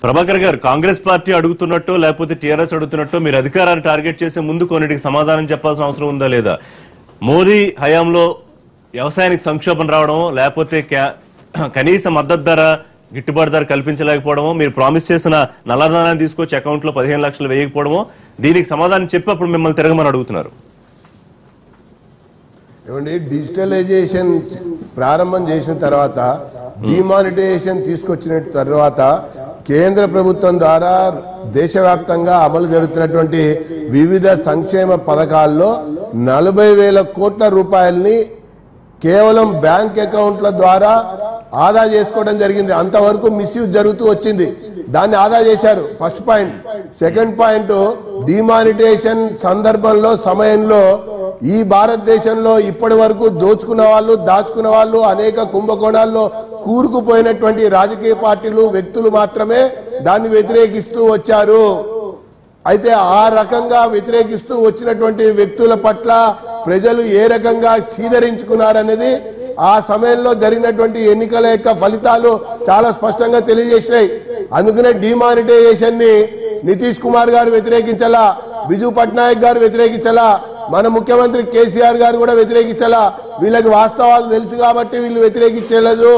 ప్రభాకర్ గారు, కాంగ్రెస్ పార్టీ అడుగుతున్నట్టు లేకపోతే టీఆర్ఎస్ అడుగుతున్నట్టు మీరు అధికారాన్ని టార్గెట్ చేసే ముందు కొన్నిటికి సమాధానం చెప్పాల్సిన అవసరం ఉందా లేదా? మోదీ హయాంలో వ్యవసాయానికి సంక్షోభం రావడం, లేకపోతే కనీస మద్దతు ధర గిట్టుబాటు ధర కల్పించలేకపోవడమో, మీరు ప్రామిస్ చేసిన నల్లధనాన్ని తీసుకొచ్చి అకౌంట్ లో 15 లక్షలు వేయకపోవడమో, దీనికి సమాధానం చెప్పి అప్పుడు మిమ్మల్ని తిరగమని అడుగుతున్నారు. ఏమండి, డిజిటలైజేషన్ ప్రారంభం చేసిన తర్వాత, డిమానిటైజేషన్ తీసుకొచ్చిన తర్వాత కేంద్ర ప్రభుత్వం ద్వారా దేశవ్యాప్తంగా అమలు జరుగుతున్నటువంటి వివిధ సంక్షేమ పథకాల్లో 40,000 కోట్ల రూపాయల్ని కేవలం బ్యాంక్ అకౌంట్ల ద్వారా ఆదా చేసుకోవడం జరిగింది. అంతవరకు మిస్యూజ్ జరుగుతూ వచ్చింది, దాన్ని ఆదా చేశారు. First point. Second point, demonetisation సందర్భంలో సమయంలో ఈ భారతదేశంలో ఇప్పటి వరకు దోచుకున్న వాళ్ళు, దాచుకున్న వాళ్ళు, అనేక కుంభకోణాల్లో కూరుకుపోయినటువంటి రాజకీయ పార్టీలు, వ్యక్తులు మాత్రమే దాన్ని వ్యతిరేకిస్తూ వచ్చారు. అయితే ఆ రకంగా వ్యతిరేకిస్తూ వచ్చినటువంటి వ్యక్తుల పట్ల ప్రజలు ఏ రకంగా చీదరించుకున్నారనేది ఆ సమయంలో జరిగినటువంటి ఎన్నికల యొక్క ఫలితాలు చాలా స్పష్టంగా తెలియజేసినాయి. అందుకనే డిమానిటైజేషన్ ని నితీష్ కుమార్ గారు వ్యతిరేకించాలా, బిజు పట్నాయక్ గారు వ్యతిరేకించాలా, మన ముఖ్యమంత్రి కేసీఆర్ గారు కూడా వ్యతిరేకించాలా. వీళ్ళకి వాస్తవాలు తెలుసు కాబట్టి వీళ్ళు వ్యతిరేకించలేదు.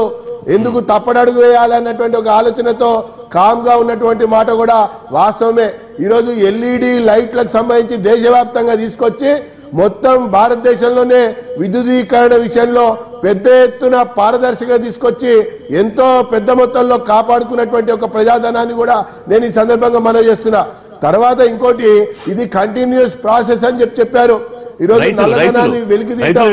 ఎందుకు తప్పడడుగు వేయాలన్నటువంటి ఒక ఆలోచనతో కామ్ గా ఉన్నటువంటి మాట కూడా వాస్తవమే. ఈరోజు ఎల్ఈడి లైట్లకు సంబంధించి దేశవ్యాప్తంగా తీసుకొచ్చి మొత్తం భారతదేశంలోనే విద్యుదీకరణ విషయంలో పెద్ద ఎత్తున పారదర్శకంగా తీసుకొచ్చి ఎంతో పెద్ద మొత్తంలో కాపాడుకున్నటువంటి ఒక ప్రజాధనాన్ని కూడా నేను ఈ సందర్భంగా మనవి చేస్తున్నా. తర్వాత ఇంకోటి, ఇది కంటిన్యూస్ ప్రాసెస్ అని చెప్పారు. ఈరోజు నల్లధనాన్ని వెలికితీయటం,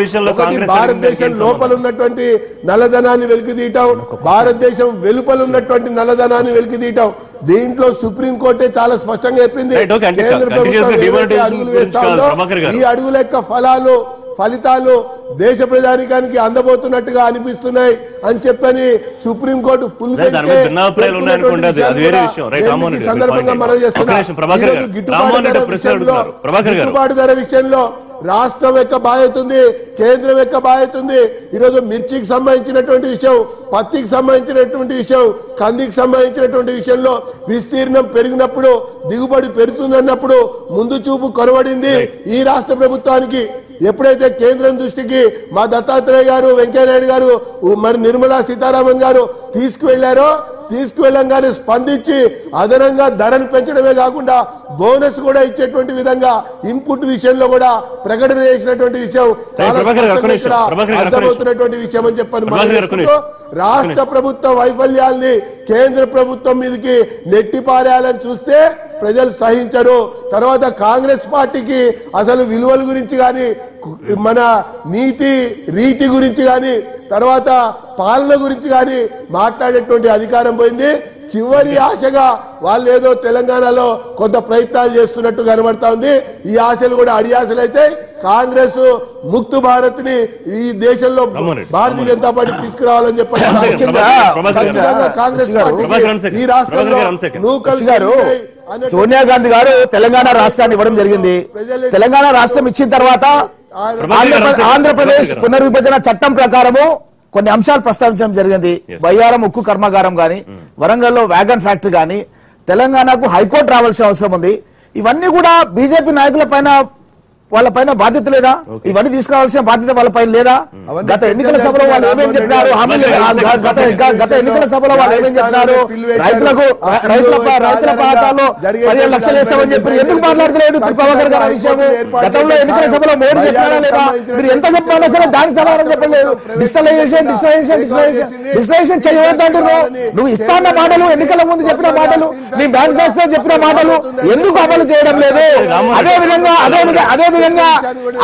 భారతదేశం లోపల ఉన్నటువంటి నల్లధనాన్ని వెలికితీయటం, భారతదేశం వెలుపల ఉన్నటువంటి నల్లధనాన్ని వెలికితీయటం, దీంట్లో సుప్రీంకోర్టే చాలా స్పష్టంగా చెప్పింది. కేంద్ర ప్రభుత్వం అడుగులు వేస్తా ఉందో ఈ అడుగుల యొక్క ఫలితాలు దేశ ప్రజానికానికి అందబోతున్నట్టుగా అనిపిస్తున్నాయి అని చెప్పని సుప్రీంకోర్టు ఫుల్ సందర్భంగా మనం చేస్తున్నాం. గిట్టుబాటు ధర విషయంలో రాష్ట్రం యొక్క బాధ్యత ఉంది, కేంద్రం యొక్క బాధ్యత ఉంది. ఈరోజు మిర్చికి సంబంధించినటువంటి విషయం, పత్తికి సంబంధించినటువంటి విషయం, కందికి సంబంధించినటువంటి విషయంలో విస్తీర్ణం పెరిగినప్పుడు, దిగుబడి పెరుగుతుందన్నప్పుడు ముందు చూపు కొరవడింది ఈ రాష్ట్ర ప్రభుత్వానికి. ఎప్పుడైతే కేంద్రం దృష్టికి మా దత్తాత్రేయ గారు, వెంకయ్యనాయుడు గారు, మరి నిర్మలా సీతారామన్ గారు తీసుకువెళ్లారో తీసుకువెళ్ళంగానే స్పందించి అదనంగా ధరను పెంచడమే కాకుండా బోనస్ కూడా ఇచ్చేటువంటి విధంగా ఇన్పుట్ విషయంలో కూడా ప్రకటన చేసినటువంటి విషయం అర్థమవుతున్నటువంటి విషయం అని చెప్పని రాష్ట్ర ప్రభుత్వ వైఫల్యాల్ని కేంద్ర ప్రభుత్వం మీదకి నెట్టిపారేయాలని చూస్తే ప్రజలు సహించరు. తర్వాత కాంగ్రెస్ పార్టీకి అసలు విలువల గురించి కానీ మన నీతి రీతి గురించి కానీ తర్వాత పాలన గురించి కానీ మాట్లాడేటువంటి అధికారం పోయింది. చివరి ఆశగా వాళ్ళు ఏదో తెలంగాణలో కొంత ప్రయత్నాలు చేస్తున్నట్టు కనబడతా ఉంది. ఈ ఆశలు కూడా అడి ఆశలు అయితే కాంగ్రెస్ ముక్త్ భారత్ ని ఈ దేశంలో భారతీయ జనతా పార్టీ తీసుకురావాలని చెప్పారు. కాంగ్రెస్ పార్టీ ఈ రాష్ట్రంలో సోనియా గాంధీ గారు తెలంగాణ రాష్ట్రాన్ని ఇవ్వడం జరిగింది. తెలంగాణ రాష్ట్రం ఇచ్చిన తర్వాత ఆంధ్రప్రదేశ్ పునర్విభజన చట్టం ప్రకారము కొన్ని అంశాలు ప్రస్తావించడం జరిగింది. బయ్యారం ఉక్కు కర్మాగారం గాని, వరంగల్లో వ్యాగన్ ఫ్యాక్టరీ గాని, తెలంగాణకు హైకోర్టు రావాల్సిన అవసరం ఉంది. ఇవన్నీ కూడా బీజేపీ నాయకుల పైన వాళ్ళ పైన బాధ్యత లేదా? ఇవన్నీ తీసుకురావాల్సిన బాధ్యత వాళ్ళ పైన లేదా? గత ఎన్నికల సభలో వాళ్ళు ఏమేం చెప్పినారు? గత ఎన్నికల సభలో వాళ్ళు ఏమేం చెప్పినారు? రైతుల ఖాతాలో 15 లక్షలు వేస్తామని చెప్పి ఎందుకు మాట్లాడతలేడు ప్రభాకర్ గారు? ఆ విషయం గతంలో ఎన్నికల సభలో మోడీ చెప్పినారా లేదా? మీరు ఎంత చెప్పాలో సరే దానికి సమాధానం చెప్పలేదు. డిస్టలైజేషన్ చేయవద్దంటున్నావు. నువ్వు ఇస్తాన్న మాటలు, ఎన్నికల ముందు చెప్పిన మాటలు, నీ మేనిఫెస్టో చెప్పిన మాటలు ఎందుకు అమలు చేయడం లేదు?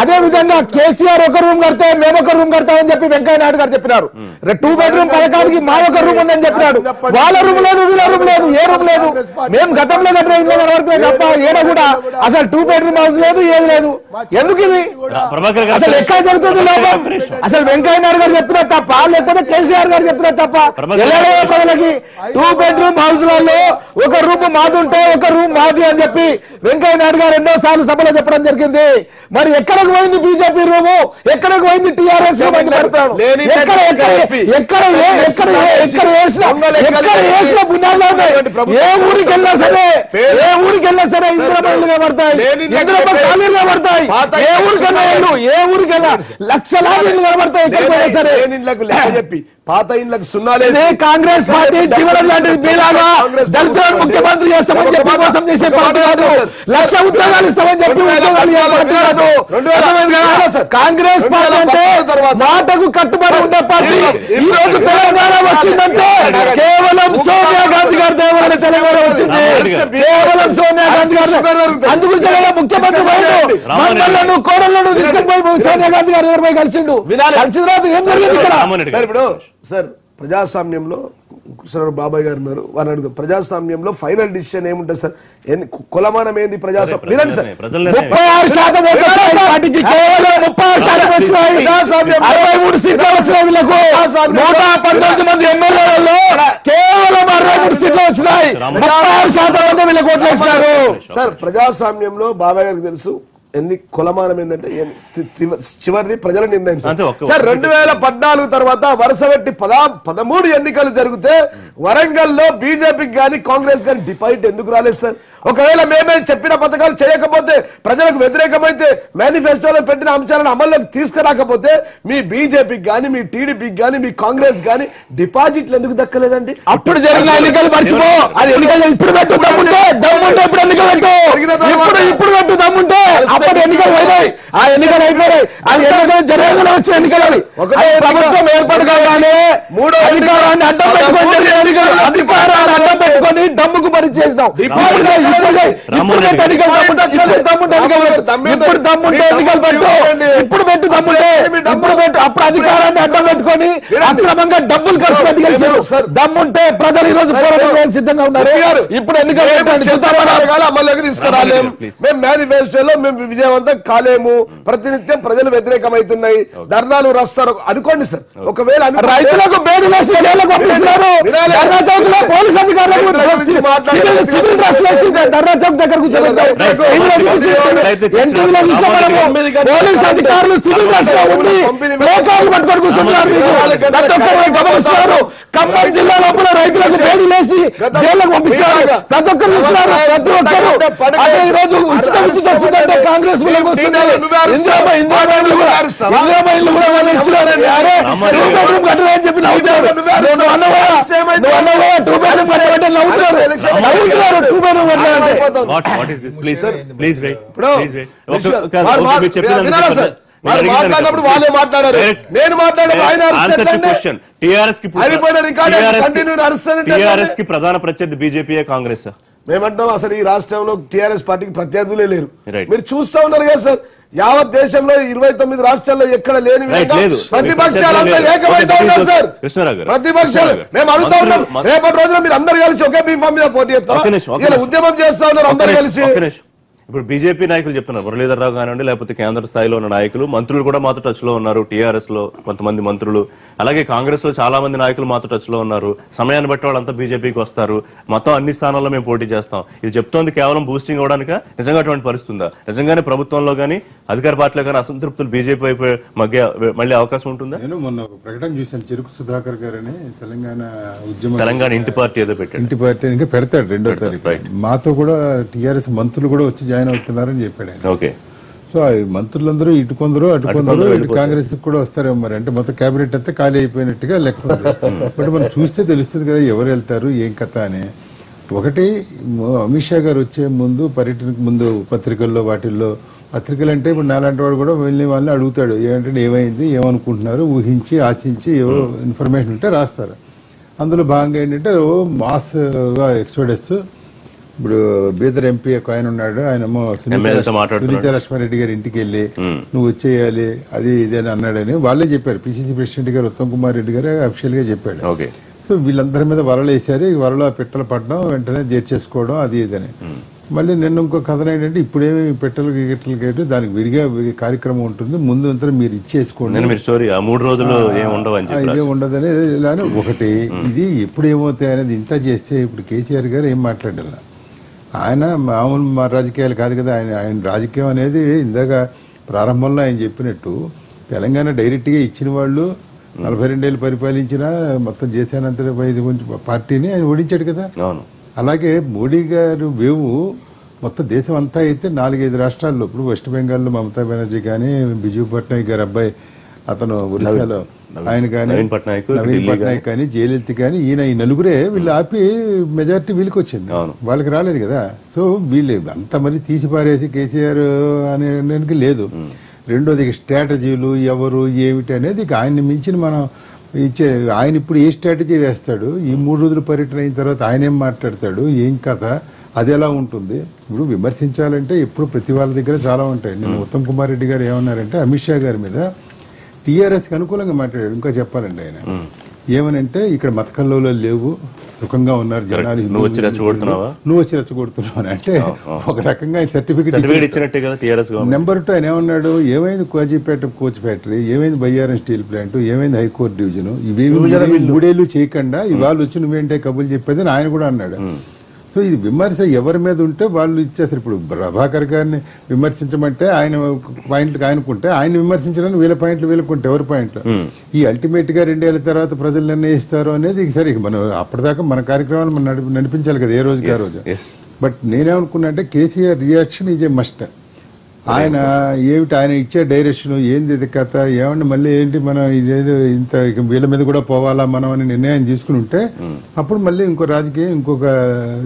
అదే విధంగా కేసీఆర్ ఒక రూమ్ కడితే మేము ఒక రూమ్ కడతామని చెప్పి వెంకయ్య నాయుడు గారు చెప్పినారు. 2 బెడ్రూమ్ పథకానికి మా ఒక రూమ్ ఉందని చెప్పినాడు. వాళ్ళ రూమ్ లేదు, వీళ్ళ రూమ్ లేదు, ఏ రూమ్ లేదు. మేము గతంలో కట్టిన ఇంట్లో కనబడుతున్నాయి తప్ప ఏడ కూడా అసలు 2 బెడ్రూమ్ హౌస్ లేదు, ఏది లేదు. ఎందుకు ఇది అసలు ఎక్కడ జరుగుతుంది లోపం? అసలు వెంకయ్య నాయుడు గారు చెప్పినా తప్ప, లేకపోతే కేసీఆర్ గారు చెప్పినా తప్ప? ఎలాగో ప్రజలకి 2 బెడ్రూమ్ హౌస్ లలో ఒక రూమ్ మాది ఉంటే ఒక రూమ్ మాది అని చెప్పి వెంకయ్య నాయుడు గారు ఎన్నోసార్లు సభలో చెప్పడం జరిగింది. మరి ఎక్కడికి పోయింది బీజేపీ రూము? ఎక్కడికి పోయింది టీఆర్ఎస్? వేసిన బునాల్లో ఉన్నాయి. ఏ ఊరికి వెళ్ళినా సరే ఇంద్రమ్మ ఇల్లు కనబడతాయి, ఇంద్రమ్మ కాలనీలు కనబడతాయి. ఏ ఊరికన్నా ఏ ఊరికన్నా లక్షలాది ఇల్లు కనబడతాయి. ఎక్కడికి పోయినా సరే చెప్పి పాత ఇళ్లకు సున్నాలేసి కాంగ్రెస్ పార్టీ జీవనం లాంటిది. మీలాగా దళితులను ముఖ్యమంత్రి చేస్తామని చెప్పి మోసం చేసే పార్టీ కాదు. 1,00,000 ఉద్యోగాలు ఇస్తామని చెప్పి ఉద్యోగాలు పార్టీ కాదు. కాంగ్రెస్ పార్టీ అంటే మాటకు కట్టుబడి ఉండే పార్టీ. ఈ రోజు తెలంగాణ వచ్చిందంటే కేవలం సోనియా గాంధీ గారి దేవరని తెలంగాణ వచ్చింది. కేవలం సోనియా గాంధీ గారు. అందుకు ముఖ్యమంత్రి మండలను కోడళ్లను తీసుకుని పోయి సోనియా గాంధీ గారు ఎవరిపై కలిసిండు. కలిసిన తర్వాత ఏం జరిగింది ఇక్కడ? ఇప్పుడు సార్ ప్రజాస్వామ్యంలో బాబాయ్ గారు ఉన్నారు, వాళ్ళని అడుగుతాం. ప్రజాస్వామ్యంలో ఫైనల్ డిసిషన్ ఏముంటుంది సార్? కులమానం ఏంది ప్రజాస్వామ్యం? 36% కేవలం 36% వచ్చినాయి. 63 సీట్లు వచ్చినాయి వీళ్ళకు. 119 మంది ఎమ్మెల్యేలలో కేవలం 63 సీట్లు వచ్చినాయి. 36% వీళ్ళకి ఓట్లు వేసినారు. సార్ ప్రజాస్వామ్యంలో బాబాయ్ గారికి తెలుసు ఎన్ని కులమానం ఏంటంటే చివరిది ప్రజల నిర్ణయం. సార్ 2014 తర్వాత వరుస పెట్టి 13 ఎన్నికలు జరిగితే వరంగల్లో బీజేపీకి కానీ కాంగ్రెస్ కానీ డిపాజిట్ ఎందుకు రాలేదు సార్? ఒకవేళ మేమే చెప్పిన పథకాలు చేయకపోతే, ప్రజలకు వ్యతిరేకమైతే, మేనిఫెస్టోలో పెట్టిన అంశాలను అమల్లోకి తీసుకురాకపోతే మీ బీజేపీకి కానీ మీ టీడీపీకి కానీ మీ కాంగ్రెస్ కానీ డిపాజిట్లు ఎందుకు దక్కలేదండి? అప్పుడు జరిగిన ఎన్నికలు మర్చిపో. అది ఎన్నికలు ఇప్పుడు పెట్టు, దమ్ముంటే ఇప్పుడు ఎన్నికలు పెట్టు, ఇప్పుడు పెట్టు దమ్ముంటే. అప్పుడు ఎన్నికలు అయినాయి, ఆ ఎన్నికలు అయిపోయాయి. అది ఎన్నికలు జరగకుండా వచ్చిన ఎన్నికలు. ప్రభుత్వం ఏర్పాటు కాగానే అధికారాన్ని అడ్డం పెట్టుకొని జరిగిన ఎన్నికలు. అధికారాన్ని అడ్డం పెట్టుకొని డమ్ముకు పని చేసినాం. ఇప్పుడు పెట్టు దమ్ముంటే ఇప్పుడు పెట్టు. అప్పుడు అధికారాన్ని అడ్డం పెట్టుకొని అక్రమంగా డబ్బులు ఖర్చు పెట్టి గెలిచారు. దమ్ముంటే ప్రజలు ఈ రోజు పోరాటం సిద్ధంగా ఉన్నారు. ఇప్పుడు ఎన్నికలు అమల్లోకి తీసుకురాలేము. మేము మేనిఫెస్టోలో మేము విజయవంతం కాలేము. ప్రతినిత్యం ప్రజలు వ్యతిరేకమవుతున్నాయి, ధర్నాలు రాస్తారు అనుకోండి సార్. ఒకవేళ రైతులకు బేడు వేసి జైలుకు పంపిస్తున్నారు. పోలీస్ అధికారులకు ధర్నా చౌక్ దగ్గర పోలీస్ అధికారులు సివిల్ డ్రెస్ లో ఉండి ప్లేకార్డులు పట్టుకొని కూర్చుంటున్నారు. గమనిస్తున్నారు. ఖమ్మం జిల్లా లోపల రైతులకు బేడి వేసి జైలుకు పంపించారు. ప్రతి ఒక్కరు చూస్తున్నారు. ప్రతి ఒక్కరు అసలు ఈ రోజు ఉచిత విద్యుత్ వచ్చిందంటే కాంగ్రెస్ ఇల్లు కూడా వాళ్ళు ఇచ్చినారని కట్టలేని చెప్పి నవ్వుతారు. 2 బెడ్రూమ్ మాట్లాడారు నవ్వుతున్నారు 2 బై 2 మాట్లాడారు What is this? Please wait. ఇప్పుడు Please wait. మాట్లాడినప్పుడు వాళ్ళే మాట్లాడారు, నేను మాట్లాడాను, ఆయన టిఆర్ఎస్ కి ప్రధాన ప్రత్యర్థి బీజేపీ కాంగ్రెస్. మేమంటాం అసలు ఈ రాష్ట్రంలో టిఆర్ఎస్ పార్టీకి ప్రత్యర్థులే లేరు. Right. మీరు చూస్తా ఉన్నారు కదా సార్, యావత్ దేశంలో 29 రాష్ట్రాల్లో ఎక్కడ లేని విధంగా ప్రతిపక్షాలంతా ఏకమైతే ఉన్నారు సార్. ప్రతిపక్షాలు మేము అడుగుతా ఉన్నాం, రేపటి రోజున మీరు అందరు కలిసి ఒకే బీఫామ్ మీద పోటీ చేస్తారా? ఇలా ఉద్యమం చేస్తా ఉన్నారు అందరు కలిసి. ఇప్పుడు బీజేపీ నాయకులు చెప్తున్నారు, మురళీధర్ రావు కానివ్వండి, లేకపోతే కేంద్ర స్థాయిలో ఉన్న నాయకులు, మంత్రులు కూడా మాతో టచ్ లో ఉన్నారు. టీఆర్ఎస్ లో కొంతమంది మంత్రులు, అలాగే కాంగ్రెస్ లో చాలా మంది నాయకులు మాతో టచ్ లో ఉన్నారు. సమయాన్ని బట్టి వాళ్ళంతా బీజేపీకి వస్తారు, మొత్తం అన్ని స్థానాల్లో మేము పోటీ చేస్తాం. ఇది చెప్తోంది కేవలం బూస్టింగ్ అవడానిక? నిజంగా అటువంటి పరిస్థితి ఉందా? నిజంగానే ప్రభుత్వంలో కానీ అధికార పార్టీలో కానీ అసంతృప్తులు బీజేపీ వైపు మళ్ళీ అవకాశం ఉంటుందా? నేను మొన్న ఒక ప్రకటన చూశాను, చెరుకు సుధాకర్ గారని తెలంగాణ ఇంటి పార్టీ ఏదో పెట్టాడు. ఇంటి పార్టీ ఇంకా పెడతాడు 2వ తారీఖు. మాతో కూడా టీఆర్ఎస్ మంత్రులు కూడా వచ్చి జాయిన్ అవుతున్నారని చెప్పాడు ఆయన. ఓకే. సో ఆ మంత్రులందరూ ఇటు కొందరు అటు కొందరు, ఇటు కాంగ్రెస్ కూడా వస్తారేమో మరి. అంటే మొత్తం కేబినెట్ అంతా ఖాళీ అయిపోయినట్టుగా లెక్క ఉంది. బట్ మనం చూస్తే తెలుస్తుంది కదా ఎవరు వెళ్తారు ఏం కథ అని. ఒకటి, అమిత్ షా గారు వచ్చే ముందు, పర్యటనకు ముందు పత్రికల్లో వాటిల్లో, పత్రికలు అంటే ఇప్పుడు నాలాంటి వాడు కూడా వెళ్ళిన వాళ్ళని అడుగుతాడు ఏమంటే ఏమైంది, ఏమనుకుంటున్నారు, ఊహించి ఆశించి ఏవో ఇన్ఫర్మేషన్ ఉంటే రాస్తారు. అందులో భాగంగా ఏంటంటే మాస్గా ఎక్స్పోడెస్. ఇప్పుడు బీదర్ ఎంపీ ఒక ఆయన ఉన్నాడు, ఆయనేమో సునీత లక్ష్మారెడ్డి గారి ఇంటికి వెళ్ళి నువ్వు వచ్చేయాలి అది ఇది అని అన్నాడని వాళ్ళే చెప్పారు. పిసిసి ప్రెసిడెంట్ గారు ఉత్తమ్ కుమార్ రెడ్డి గారు అఫీషియల్ గా చెప్పాడు. సో వీళ్ళందరి మీద వలలు వేసారు, ఈ వలలో పెట్టలు పడడం, వెంటనే చేర్చేసుకోవడం అది ఇదని. మళ్ళీ నిన్న ఇంకో కథనం ఏంటంటే ఇప్పుడేమి పెట్టలు గిట్టలు కేటు దానికి విడిగా కార్యక్రమం ఉంటుంది, ముందు అంతా మీరు ఇచ్చేసుకోండి, ఇదే ఉండదని ఇలానే. ఒకటి ఇది ఎప్పుడు ఏమవుతాయి అనేది ఇంత చేస్తే ఇప్పుడు కేసీఆర్ గారు ఏం మాట్లాడాల, ఆయన మామూలు మా రాజకీయాలు కాదు కదా. ఆయన రాజకీయం అనేది ఇందాక ప్రారంభంలో ఆయన చెప్పినట్టు తెలంగాణ డైరెక్ట్గా ఇచ్చిన వాళ్ళు 42 ఏళ్ళు పరిపాలించిన మొత్తం చేశానంత పార్టీని ఆయన ఓడించాడు కదా. అలాగే మోడీ గారు వేవు మొత్తం దేశం అంతా అయితే 4-5 రాష్ట్రాల్లో, ఇప్పుడు వెస్ట్ బెంగాల్లో మమతా బెనర్జీ కానీ, బిజు పట్నాయక్ గారు అబ్బాయి అతను ఒరిస్సాలో ఆయన కానీ, నవీన్ పట్నాయక్ కానీ, జయలలిత కానీ, ఈయన ఈ నలుగురే వీళ్ళు ఆపి మెజారిటీ వీళ్ళకి వచ్చింది, వాళ్ళకి రాలేదు కదా. సో వీళ్ళు అంత మరి తీసిపారేసి కేసీఆర్ అనేది లేదు. రెండోది స్ట్రాటజీలు ఎవరు ఏమిటి అనేది ఆయన్ని మించిన మనం ఇచ్చే. ఆయన ఇప్పుడు ఏ స్ట్రాటజీ వేస్తాడు, ఈ 3 రోజులు పర్యటన అయిన తర్వాత ఆయన ఏం మాట్లాడతాడు, ఏం కథ, అది ఎలా ఉంటుంది. ఇప్పుడు విమర్శించాలంటే ఎప్పుడు ప్రతి వాళ్ళ దగ్గర చాలా ఉంటాయి. నేను ఉత్తమ్ కుమార్ రెడ్డి గారు ఏమన్నారంటే అమిత్ షా గారి మీద టీఆర్ఎస్కి అనుకూలంగా మాట్లాడాడు. ఇంకా చెప్పాలండి ఆయన ఏమనంటే ఇక్కడ మత కల్లోలు లేవు, సుఖంగా ఉన్నారు జనాలు, నువ్వు వచ్చి రెచ్చగొడుతున్నావు అంటే ఒక రకంగా సర్టిఫికెట్ ఇచ్చినట్టే కదా టీఆర్ఎస్. నెంబర్ 2 ఆయన ఏమన్నాడు, ఏమైంది కోజిపేట కోచ్ ఫ్యాక్టరీ, ఏమైంది బయ్యారం స్టీల్ ప్లాంట్, ఏమైంది హైకోర్టు డివిజన్, ఇవేమి 3 ఏళ్ళు చేయకుండా ఇవాళ వచ్చి నువ్వేంటే కబుర్లు చెప్పేది అని ఆయన కూడా అన్నాడు. సో ఇది విమర్శ ఎవరి మీద ఉంటే వాళ్ళు ఇచ్చేస్తారు. ఇప్పుడు ప్రభాకర్ గారిని విమర్శించమంటే ఆయన పాయింట్లు ఆయనకుంటే, ఆయన విమర్శించడానికి వీళ్ళ పాయింట్లు వీళ్ళకుంటే ఎవరి పాయింట్లు. ఈ అల్టిమేట్ గా 2 ఏళ్ల తర్వాత ప్రజలు నిర్ణయిస్తారు అనేది సరే, మనం అప్పటిదాకా మన కార్యక్రమాలు మనం నడిపించాలి కదా ఏ రోజుకి ఆ రోజు. బట్ నేనేమనుకున్నా అంటే KCR reaction is a must. ఆయన ఏమిటి ఆయన ఇచ్చే డైరెక్షన్ ఏంది ఇది కథ, ఏమన్నా మళ్ళీ ఏంటి మనం ఇదేదో ఇంత వీళ్ళ మీద కూడా పోవాలా మనం అని నిర్ణయం తీసుకుని ఉంటే అప్పుడు మళ్ళీ ఇంకో రాజకీయం ఇంకొక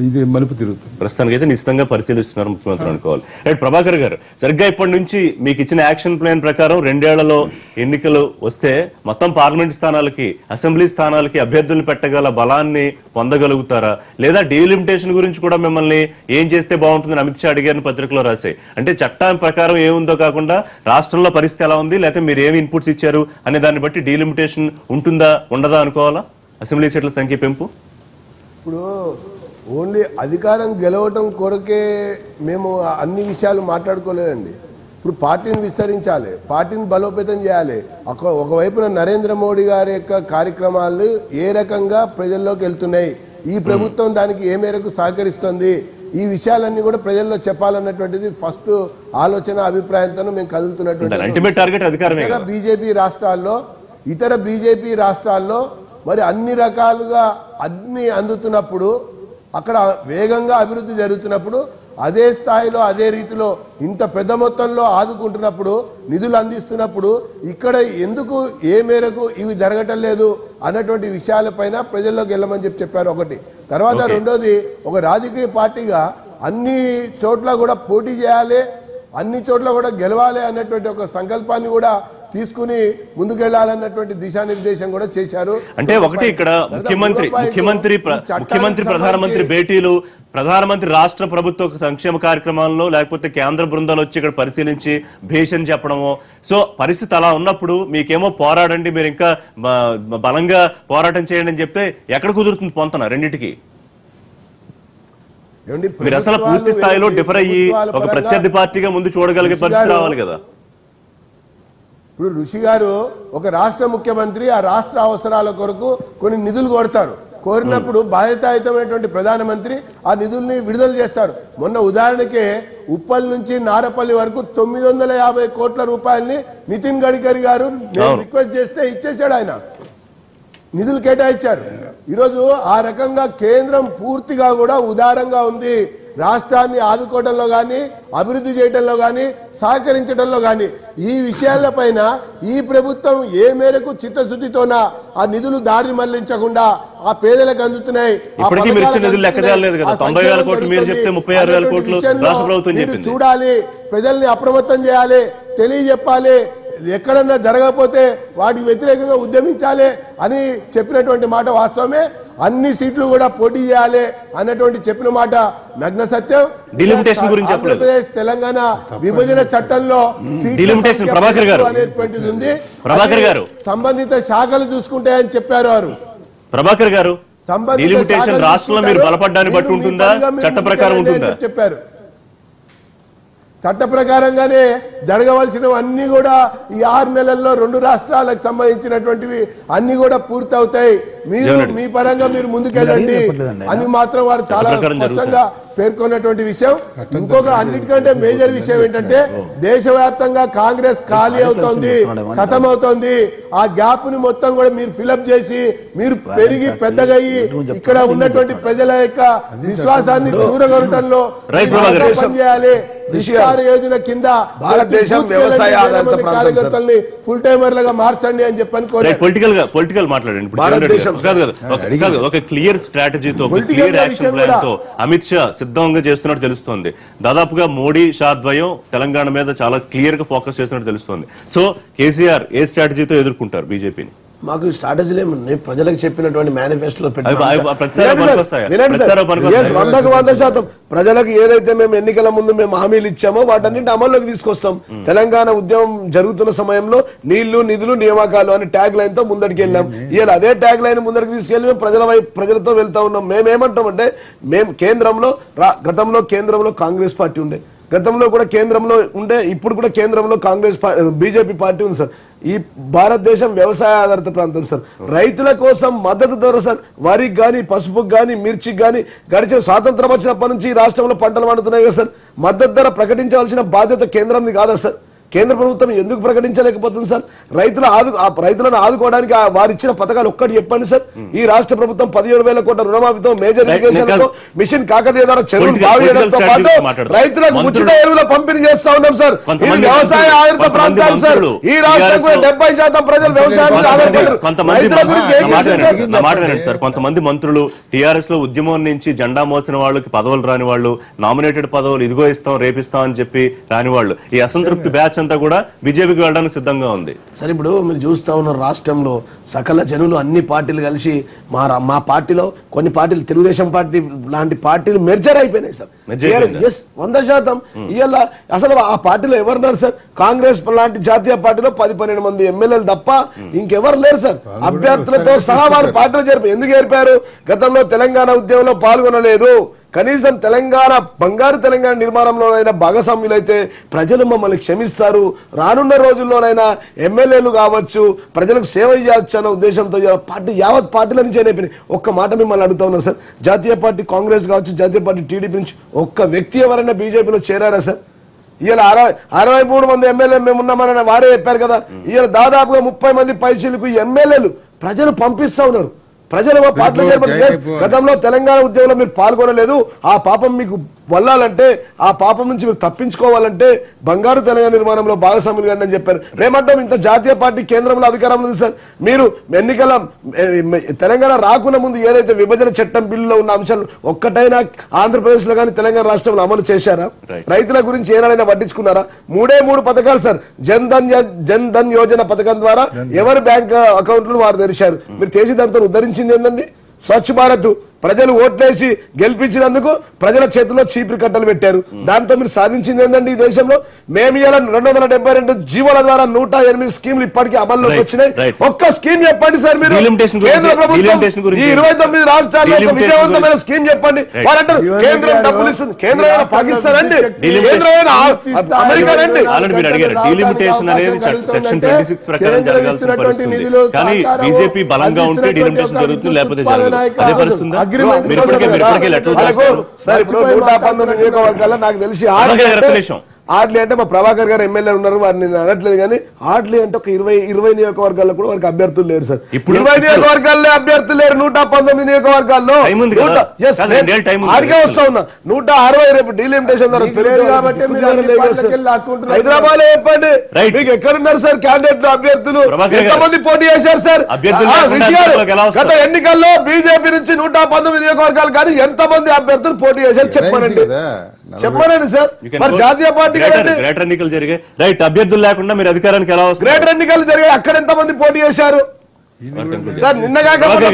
ఇది మలుపు తిరుగుతుంది. ప్రస్తుతానికి అయితే నిశ్చితంగా పరిశీలిస్తున్నారు ముఖ్యమంత్రి అనుకోవాలి. రైట్ ప్రభాకర్ గారు, సరిగ్గా ఇప్పటి నుంచి మీకు ఇచ్చిన యాక్షన్ ప్లాన్ ప్రకారం 2 ఏళ్లలో ఎన్నికలు వస్తే మొత్తం పార్లమెంట్ స్థానాలకి, అసెంబ్లీ స్థానాలకి అభ్యర్థులను పెట్టగల బలాన్ని పొందగలుగుతారా, లేదా డీలిమిటేషన్ గురించి కూడా మిమ్మల్ని ఏం చేస్తే బాగుంటుందని అమిత్ షా అడిగారని పత్రికలో రాశాయి. అంటే చట్టం ప్రకారం ఏముందో కాకుండా రాష్ట్రంలో పరిస్థితి ఎలా ఉంది, లేకపోతే మీరు ఏమి ఇన్పుట్స్ ఇచ్చారు అనే దాన్ని బట్టి డీలిమిటేషన్ ఉంటుందా ఉండదా అనుకోవాలా అసెంబ్లీ సీట్ల సంఖ్య పెంపు? ఇప్పుడు ఓన్లీ అధికారం గెలవటం కొరకే మేము అన్ని విషయాలు మాట్లాడుకోలేదండి. ఇప్పుడు పార్టీని విస్తరించాలి, పార్టీని బలోపేతం చేయాలి. ఒకవైపున నరేంద్ర మోడీ గారి యొక్క కార్యక్రమాలు ఏ రకంగా ప్రజల్లోకి వెళ్తున్నాయి, ఈ ప్రభుత్వం దానికి ఏ మేరకు సహకరిస్తుంది, ఈ విషయాలన్నీ కూడా ప్రజల్లో చెప్పాలన్నటువంటిది ఫస్ట్ ఆలోచన, అభిప్రాయంతో మేము కదులుతున్నటువంటి బీజేపీ రాష్ట్రాల్లో మరి అన్ని రకాలుగా అన్ని అందుతున్నప్పుడు అక్కడ వేగంగా అభివృద్ధి జరుగుతున్నప్పుడు అదే స్థాయిలో అదే రీతిలో ఇంత పెద్ద మొత్తంలో ఆదుకుంటున్నప్పుడు నిధులు అందిస్తున్నప్పుడు ఇక్కడ ఎందుకు ఏ మేరకు ఇవి జరగటం లేదు అన్నటువంటి విషయాలపైన ప్రజల్లోకి వెళ్ళమని చెప్పారు ఒకటి. తర్వాత రెండోది, ఒక రాజకీయ పార్టీగా అన్ని చోట్ల కూడా పోటీ చేయాలి, అన్ని చోట్ల కూడా గెలవాలి అన్నటువంటి ఒక సంకల్పాన్ని కూడా తీసుకుని ముందుకెళ్లాలన్నటువంటి దిశానిర్దేశం కూడా చేశారు. అంటే ఒకటి ఇక్కడ ముఖ్యమంత్రి ప్రధానమంత్రి భేటీలు, ప్రధానమంత్రి రాష్ట్ర ప్రభుత్వ సంక్షేమ కార్యక్రమాల్లో లేకపోతే కేంద్ర బృందాలు వచ్చి ఇక్కడ పరిశీలించి భేషం చెప్పడము. సో పరిస్థితి అలా ఉన్నప్పుడు మీకేమో పోరాడండి, మీరు ఇంకా బలంగా పోరాటం చేయండి అని చెప్తే ఎక్కడ కుదురుతుంది పొంతన రెండింటికి? మీరు అసలు పూర్తి స్థాయిలో డిఫర్ అయ్యి ఒక ప్రత్యర్థి పార్టీగా ముందు చూడగలిగే పరిస్థితి రావాలి కదా. ఇప్పుడు ఋషి గారు ఒక రాష్ట్ర ముఖ్యమంత్రి ఆ రాష్ట్ర అవసరాల కొరకు కొన్ని నిధులు కోరినప్పుడు బాధ్యతాయుతమైనటువంటి ప్రధానమంత్రి ఆ నిధుల్ని విడుదల చేస్తారు. మొన్న ఉదాహరణకే ఉప్పల్ నుంచి నారపల్లి వరకు 950 కోట్ల రూపాయల్ని నితిన్ గడ్కరీ గారు రిక్వెస్ట్ చేస్తే ఇచ్చేశాడు, ఆయన నిధులు కేటాయించారు. ఈరోజు ఆ రకంగా కేంద్రం పూర్తిగా కూడా ఉదారంగా ఉంది. రాష్ట్రాన్ని ఆదుకోవడంలో కానీ అభివృద్ధి చేయడంలో కానీ సహకరించడంలో కానీ ఈ విషయాలపైన ఈ ప్రభుత్వం ఏ మేరకు చిత్తశుద్ధితోన ఆ నిధులు దారి మళ్లించకుండా ఆ పేదలకు అందుతున్నాయి. చూడాలి, ప్రజల్ని అప్రమత్తం చేయాలి, తెలియజెప్పాలి, ఎక్కడన్నా జరగకపోతే వాటికి వ్యతిరేకంగా ఉద్యమించాలి అని చెప్పినటువంటి మాట వాస్తవమే. అన్ని సీట్లు కూడా పోటీ చేయాలి అన్నటువంటి చెప్పిన మాట నగ్న సత్యం. ఆంధ్రప్రదేశ్ తెలంగాణ విభజన చట్టంలో అనేటువంటిది ఉంది, సంబంధిత శాఖలు చూసుకుంటాయని చెప్పారు వారు. ప్రభాకర్ గారు, రాష్ట్రంలో మీరు బలపడ్డాన్ని బట్టి ఉంటుందా, చట్ట ప్రకారం ఉంటుందా? చెప్పారు చట్ట ప్రకారంగానే జరగవలసినవన్నీ కూడా ఈ 6 నెలల్లో 2 రాష్ట్రాలకు సంబంధించినటువంటివి అన్ని కూడా పూర్తవుతాయి. మీరు మీ పరంగా మీరు ముందుకెళ్ళండి అని మాత్రం వారు చాలా స్పష్టంగా పేర్కొన్నటువంటి విషయం. ఇంకొక అన్నిటికంటే మేజర్ విషయం ఏంటంటే దేశవ్యాప్తంగా కాంగ్రెస్ ఖాళీ అవుతోంది, ఖతం అవుతోంది. ఆ గ్యాప్ ని మొత్తం కూడా మీరు ఫిలప్ చేసి మీరు పెరిగి పెద్దగా అయ్యి ఇక్కడ ఉన్నటువంటి ప్రజల యొక్క విశ్వాసాన్ని చూరగొనటంలో పనిచేయాలి. విస్తార యోజన కింద భారతదేశం వ్యవసాయ ఆధారిత కార్యకర్తల్ని ఫుల్ టైమర్లుగా మార్చండి అని చెప్పని కోరారు. పొలిటికల్ మాట్లాడండి. ఒక క్లియర్ స్ట్రాటజీతో క్లియర్ యాక్షన్ ప్లాన్ తో అమిత్ షా సిద్ధంగా చేస్తున్నట్టు తెలుస్తోంది. దాదాపుగా మోడీ షా ద్వయం తెలంగాణ మీద చాలా క్లియర్ గా ఫోకస్ చేస్తున్నట్టు తెలుస్తోంది. సో కేసీఆర్ ఏ స్ట్రాటజీతో ఎదుర్కొంటారు బీజేపీని? మాకు స్ట్రాటజీలు ఏమున్నాయి? ప్రజలకు చెప్పినటువంటి మేనిఫెస్టోలో 100% ప్రజలకు ఏదైతే మేము ఎన్నికల ముందు మేము హామీలు ఇచ్చామో వాటన్నింటి అమల్లోకి తీసుకొస్తాం. తెలంగాణ ఉద్యమం జరుగుతున్న సమయంలో నీళ్లు నిధులు నియామకాలు అని ట్యాగ్ లైన్ తో ముందరికి వెళ్ళాం. ఇవాళ అదే ట్యాగ్ లైన్ ముందరికి తీసుకెళ్లి మేము ప్రజలతో వెళ్తా ఉన్నాం. మేమేమంటామంటే మేము గతంలో కేంద్రంలో కాంగ్రెస్ పార్టీ ఉండే, గతంలో కూడా కేంద్రంలో ఉండే, ఇప్పుడు కూడా కేంద్రంలో బీజేపీ పార్టీ ఉంది సార్. ఈ భారతదేశం వ్యవసాయ ఆధారిత ప్రాంతం సార్. రైతుల కోసం మద్దతు ధర సార్, వరికి గాని పసుపుకి గాని మిర్చికి గాని గడిచిన స్వాతంత్రం వచ్చినప్పటి నుంచి ఈ రాష్ట్రంలో పంటలు పండుతున్నాయి కదా సార్. మద్దతు ధర ప్రకటించాల్సిన బాధ్యత కేంద్రంది కాదా సార్? కేంద్ర ప్రభుత్వం ఎందుకు ప్రకటించలేకపోతుంది సార్? రైతులను ఆదుకోవడానికి వారిచ్చిన పథకాలు ఒక్కటి చెప్పండి సార్. ఈ రాష్ట్ర ప్రభుత్వం 17,000 కోట్ల రుణమాఫీతో, మేజర్ ఇరిగేషన్ తో, మిషన్ కాకతీయ ద్వారా చెరువులు బావియడంతో పాటు రైతులకు ఉచిత ఎరువుల పంపిణీ చేస్తా ఉన్నాం సార్. ఇది వ్యవసాయ ఆధారిత ప్రాంతాలు సార్. ఈ రాష్ట్రం కూడా 70% ప్రజలు వ్యవసాయానికి ఆధారపడరు. కొంతమంది మంత్రులు టీఆర్ఎస్ లో ఉద్యమం నుంచి జెండా మోసిన వాళ్ళకి పదవులు రాని వాళ్ళు, నామినేటెడ్ పదవులు ఇదిగో ఇస్తాం రేపిస్తాం అని చెప్పి రాని వాళ్ళు, ఈ అసంతృప్తి బ్యాచ్ అంతా కూడా బీజేపీకి వెళ్ళడానికి సిద్ధంగా ఉంది. సరే, ఇప్పుడు మీరు చూస్తా ఉన్న రాష్ట్రంలో సకల జనులు అన్ని పార్టీలు కలిసి మా పార్టీలో కొన్ని పార్టీలు, తెలుగుదేశం పార్టీ లాంటి పార్టీలు మెర్జర్ అయిపోయినాయి సార్. 100%. ఇవాళ అసలు ఆ పార్టీలో ఎవరున్నారు సార్? కాంగ్రెస్ లాంటి జాతీయ పార్టీలో 10-12 మంది ఎమ్మెల్యేలు తప్ప ఇంకెవరు లేరు సార్. అభ్యర్థులతో సహా వారు పార్టీలో ఎందుకు చేరిపారు? గతంలో తెలంగాణ ఉద్యమంలో పాల్గొనలేదు. కనీసం తెలంగాణ బంగారు తెలంగాణ నిర్మాణంలోనైనా భాగస్వామ్యులైతే ప్రజలు మమ్మల్ని క్షమిస్తారు. రానున్న రోజుల్లోనైనా ఎమ్మెల్యేలు కావచ్చు, ప్రజలకు సేవ చేయొచ్చు అన్న ఉద్దేశంతో పార్టీ యావత్ పార్టీల నుంచి అయిపోయినాయి. ఒక్క మాట మిమ్మల్ని అడుగుతా ఉన్నారు సార్, జాతీయ పార్టీ కాంగ్రెస్ కావచ్చు, జాతీయ పార్టీ టీడీపీ నుంచి ఒక్క వ్యక్తి ఎవరైనా బీజేపీలో చేరారా సార్? ఇవాళ 63 మంది ఎమ్మెల్యేలు మేము ఉన్నామని వారే చెప్పారు కదా. ఇవాళ దాదాపుగా 30 మంది పైసలకు ఎమ్మెల్యేలు ప్రజలు పంపిస్తా ఉన్నారు. ప్రజలు పార్టీలో గతంలో తెలంగాణ ఉద్యమంలో మీరు పాల్గొనలేదు, ఆ పాపం మీకు వల్లాలంటే, ఆ పాపం నుంచి మీరు తప్పించుకోవాలంటే బంగారు తెలంగాణ నిర్మాణంలో భాగస్వాములు కండి అని చెప్పారు. మేమంటాం ఇంత జాతీయ పార్టీ కేంద్రంలో అధికారంలో ఉంది సార్. మీరు ఎన్నికల తెలంగాణ రాకుండా ముందు ఏదైతే విభజన చట్టం బిల్లులో ఉన్న అంశాలు ఒక్కటైనా ఆంధ్రప్రదేశ్ లో కానీ తెలంగాణ రాష్ట్రంలో అమలు చేశారా? రైతుల గురించి ఏనాడైనా పట్టించుకున్నారా? 3 పథకాలు సార్. జన్ ధన్ యోజన పథకం ద్వారా ఎవరి బ్యాంక్ అకౌంట్లు వారు తెరిచారు. మీరు చేసి దాంతో ఉద్ధరించింది ఏంటండి? స్వచ్ఛ భారత్. ప్రజలు ఓట్లేసి గెలిపించినందుకు ప్రజల చేతిలో చీపురు కట్టలు పెట్టారు. దాంతో మీరు సాధించింది ఏంటండి ఈ దేశంలో? మేము ఇలా 272 జీవోల ద్వారా 108 స్కీములు ఇప్పటికీ అమల్లోకి వచ్చినాయి. ఒక్క స్కీమ్ చెప్పండి సార్ మీరు. కేంద్ర ప్రభుత్వం ఈ 29 రాష్ట్రాల్లో ఒక విజయవంతమైన స్కీమ్ చెప్పండి. వారంటారు కేంద్రం డబ్బులు ఇస్తుంది. కేంద్రం పాకిస్తాన్ అండి, కేంద్రం అమెరికా అండి. బీజేపీ బలంగా ఉంటే డీలిమిటేషన్ జరుగుతుంది, లేకపోతే అదే పరిస్థితుందా? నాకు తెలిసి ఆడ్లీ అంటే మా ప్రభాకర్ గారు ఎమ్మెల్యే ఉన్నారు, వారిని అనట్లేదు కానీ ఆడ్లీ అంటే ఒక 20 నియోజకవర్గాల్లో కూడా వారికి అభ్యర్థులు లేరు సార్. 20 నియోజకవర్గాల్లో అభ్యర్థులు లేరు. 119 నియోజకవర్గాల్లో ఆడికే వస్తా ఉన్నా. 160 రేపు డీలిమిటేషన్ హైదరాబాద్ లో చెప్పండి. మీకు ఎక్కడున్నారు సార్ క్యాండిడేట్లు, అభ్యర్థులు? ఎంతమంది పోటీ చేశారు సార్? గత ఎన్నికల్లో బీజేపీ నుంచి 119 నియోజకవర్గాలు కానీ ఎంతమంది అభ్యర్థులు పోటీ చేశారు చెప్పానండి, చెప్పానండి సార్. మరి జాతీయ పార్టీ గ్రేటర్ ఎన్నికలు జరిగాయి, రైట్? అభ్యర్థులు లేకుండా మీరు అధికారానికి ఎలా వస్తారు? గ్రేటర్ ఎన్నికలు జరిగాయి, అక్కడ ఎంతమంది పోటీ చేశారు సార్? నిన్నగా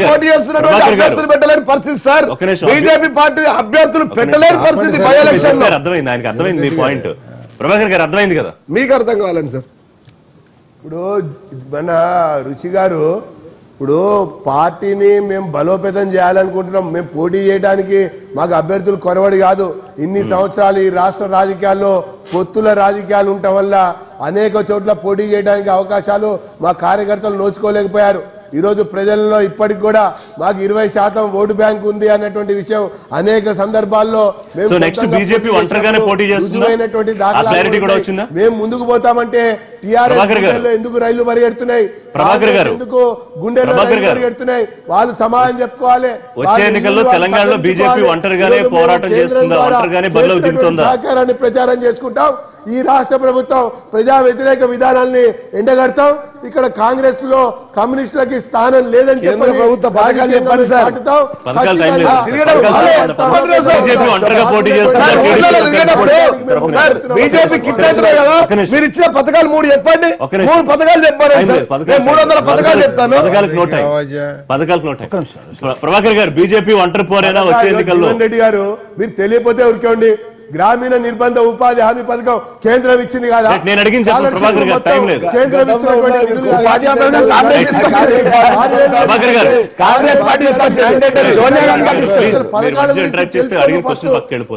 పోటీ చేస్తున్నటువంటి అభ్యర్థులు పెట్టలేని పరిస్థితి సార్. బీజేపీ పార్టీ అభ్యర్థులు పెట్టలేని పరిస్థితి బై ఎలక్షన్ లో. అర్థమైంది, ఆయనకి అర్థమైంది మీ పాయింట్. ప్రభాకర్ గారు అర్థమైంది కదా? మీకు అర్థం కావాలండి సార్. ఇప్పుడు మన రుచి గారు, ఇప్పుడు పార్టీని మేము బలోపేతం చేయాలనుకుంటున్నాం. మేము పోటీ చేయడానికి మాకు అభ్యర్థులు కొరవడి కాదు. ఇన్ని సంవత్సరాలు ఈ రాష్ట్ర రాజకీయాల్లో పొత్తుల రాజకీయాలు ఉండటం వల్ల అనేక చోట్ల పోటీ చేయడానికి అవకాశాలు మా కార్యకర్తలు నోచుకోలేకపోయారు. ఈరోజు ప్రజల్లో ఇప్పటికి కూడా మాకు 20% ఓటు బ్యాంక్ ఉంది అన్నటువంటి విషయం అనేక సందర్భాల్లో మేము ముందుకు పోతామంటే టీఆర్ఎస్ ఎందుకు రైళ్లు పరిగెడుతున్నాయి, ఎందుకు గుండెల్లో రైళ్లు పరిగెడుతున్నాయి, వాళ్ళు సమాధానం చెప్పుకోవాలి. సహకారాన్ని ప్రచారం చేసుకుంటాం. ఈ రాష్ట్ర ప్రభుత్వం ప్రజా వ్యతిరేక విధానాల్ని ఎండగడతాం. ఇక్కడ కాంగ్రెస్ లో కమ్యూనిస్టులకి స్థానం లేదని చెప్పి ప్రభుత్వ పథకాలు చెప్పండి సార్. బీజేపీ కిట్టారు కదా, మీరు ఇచ్చిన పథకాలు 3 చెప్పండి. 3 పథకాలు చెప్పండి. 300 పథకాలు చెప్తాను. ప్రభాకర్ గారు, బీజేపీ ఒంటరి పోరేనా వచ్చే ఎన్నికల్లో? రెడ్డి గారు, మీరు తెలియపోతే ఊరుకోండి. గ్రామీణ నిర్బంధ ఉపాధి హామీ పథకం కేంద్రం ఇచ్చింది కదా. నేను అడిగింది ప్రభాకర్ గారు, టైం లేదు. కేంద్రం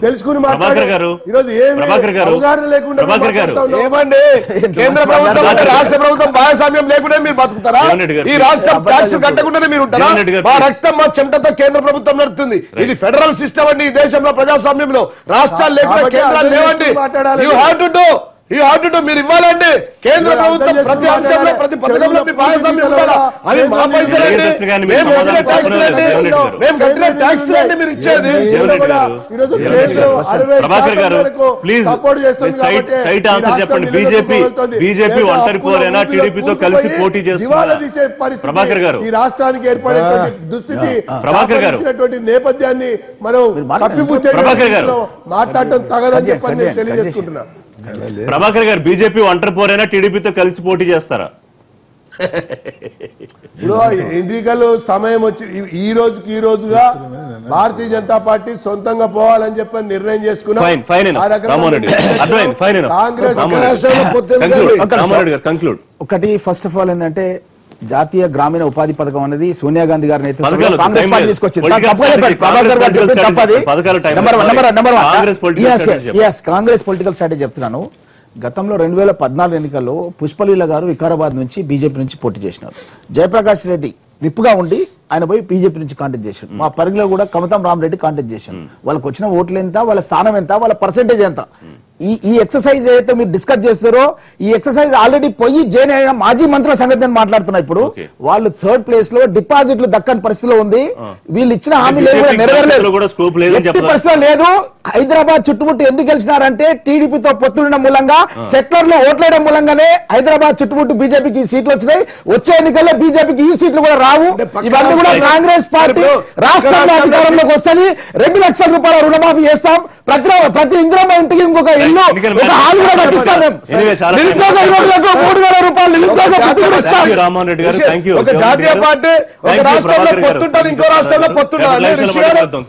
తెలుసుకుని మాట్లాడారు. ఈరోజు అవగాహన లేకుండా ఏమండి, కేంద్ర ప్రభుత్వం రాష్ట్ర ప్రభుత్వం భాగస్వామ్యం లేకుండా మీరు బతుకుతారా? ఈ రాష్ట్ర ట్యాక్స్ కట్టకుండానే మీరు ఉంటారా? మా రక్తం మా చెమటతో కేంద్ర ప్రభుత్వం నడుస్తుంది. ఇది ఫెడరల్ సిస్టమ్ అండి. ఈ దేశంలో ప్రజాస్వామ్యంలో రాష్ట్రాలు కేంద్రాలు లేవండి. యూ హ్యావ్ టు డూ మీరు ఇవ్వాలండి. కేంద్ర ప్రభుత్వం ప్రతి అంశంలో ప్రతి పథకంలో మీ భాగస్వామ్యం ఉండాలా? అవి మా పైసలండి, మేము కట్టిన ట్యాక్స్ అండి, మేము కట్టిన ట్యాక్స్ అండి మీరు ఇచ్చేది. ప్రభాకర్ గారు, ప్లీజ్ సైట్ ఆన్సర్ చెప్పండి. బీజేపీ ఒంటరి పోరేనా టీడీపీతో కలిసి పోటీ చేస్తున్నారు? ప్రభాకర్ గారు, ఈ రాష్ట్రానికి ఏర్పడేటువంటి దుస్థితి, ప్రభాకర్ గారు నేపథ్యాన్ని మనం మాట్లాడటం తగదని చెప్పని నేను తెలియజేసుకుంటున్నా. ప్రభాకర్ గారు, బీజేపీ ఒంటరి పోరేనా టీడీపీతో కలిసి పోటీ చేస్తారా? ఇప్పుడు ఎన్నికలు సమయం వచ్చి ఈ రోజుగా భారతీయ జనతా పార్టీ సొంతంగా పోవాలని చెప్పి నిర్ణయం చేసుకున్నాం. ఒకటి ఫస్ట్ ఆఫ్ ఆల్ ఏంటంటే జాతీయ గ్రామీణ ఉపాధి పథకం అనేది సోనియా గాంధీ గారి నేతృత్వంలో కాంగ్రెస్ పార్టీ తీసుకొచ్చింది. కాంగ్రెస్ పొలిటికల్ స్ట్రాటజీ చెప్తున్నాను. గతంలో 2014 ఎన్నికల్లో పుష్పలీల గారు వికారాబాద్ నుంచి బీజేపీ నుంచి పోటీ చేసినారు. జయప్రకాష్ రెడ్డి విప్పుగా ఉండి ఆయన పోయి బీజేపీ నుంచి కాంటెస్ట్ చేశారు. మా పరిగిలో కూడా కమతం రామరెడ్డి కాంటెస్ట్ చేశారు. వాళ్ళకి వచ్చిన ఓట్లు ఎంత, వాళ్ళ స్థానం ఎంత, వాళ్ళ పర్సెంటేజ్ ఎంత. ఈ ఎక్సర్సైజ్ ఏదైతే మీరు డిస్కస్ చేస్తారో ఈ ఎక్సర్సైజ్ ఆల్రెడీ పోయి జైన్ అయిన మాజీ మంత్రుల సంగతి నేను మాట్లాడుతున్నా. ఇప్పుడు వాళ్ళు 3rd ప్లేస్ లో డిపాజిట్లు దక్కని పరిస్థితిలో ఉంది. వీళ్ళు ఇచ్చిన హామీలు నెరవేరలేదు, పరిస్థితిలో లేదు. హైదరాబాద్ చుట్టుముట్టు ఎందుకు గెలిచినారంటే టీడీపీతో పొత్తున్న మూలంగా, సెక్టర్లో ఓట్లేయడం మూలంగానే హైదరాబాద్ చుట్టుముట్టు బీజేపీకి సీట్లు వచ్చినాయి. వచ్చే ఎన్నికల్లో బీజేపీకి ఈ సీట్లు కూడా రావు. ఇవన్నీ కూడా కాంగ్రెస్ పార్టీ రాష్ట్రంలో అధికారంలోకి వస్తుంది. 2 లక్షల రూపాయల రుణమాఫీ చేస్తాం. ప్రతి ఇంద్రమ్మ ఇంటికి ఇంకొక ఇల్లు, ఒక హాల్ కూడా కట్టిస్తాం. నిరుద్యోగ యువకులకు 3,000 రూపాయలు నిరుద్యోగ భృతి ఇస్తాం. రామ్మోహన్ రెడ్డి గారు, థ్యాంక్ యూ. ఒక జాతీయ పార్టీ ఒక రాష్ట్రంలో పొత్తుంటారు, ఇంకో రాష్ట్రంలో పొత్తుంటారు.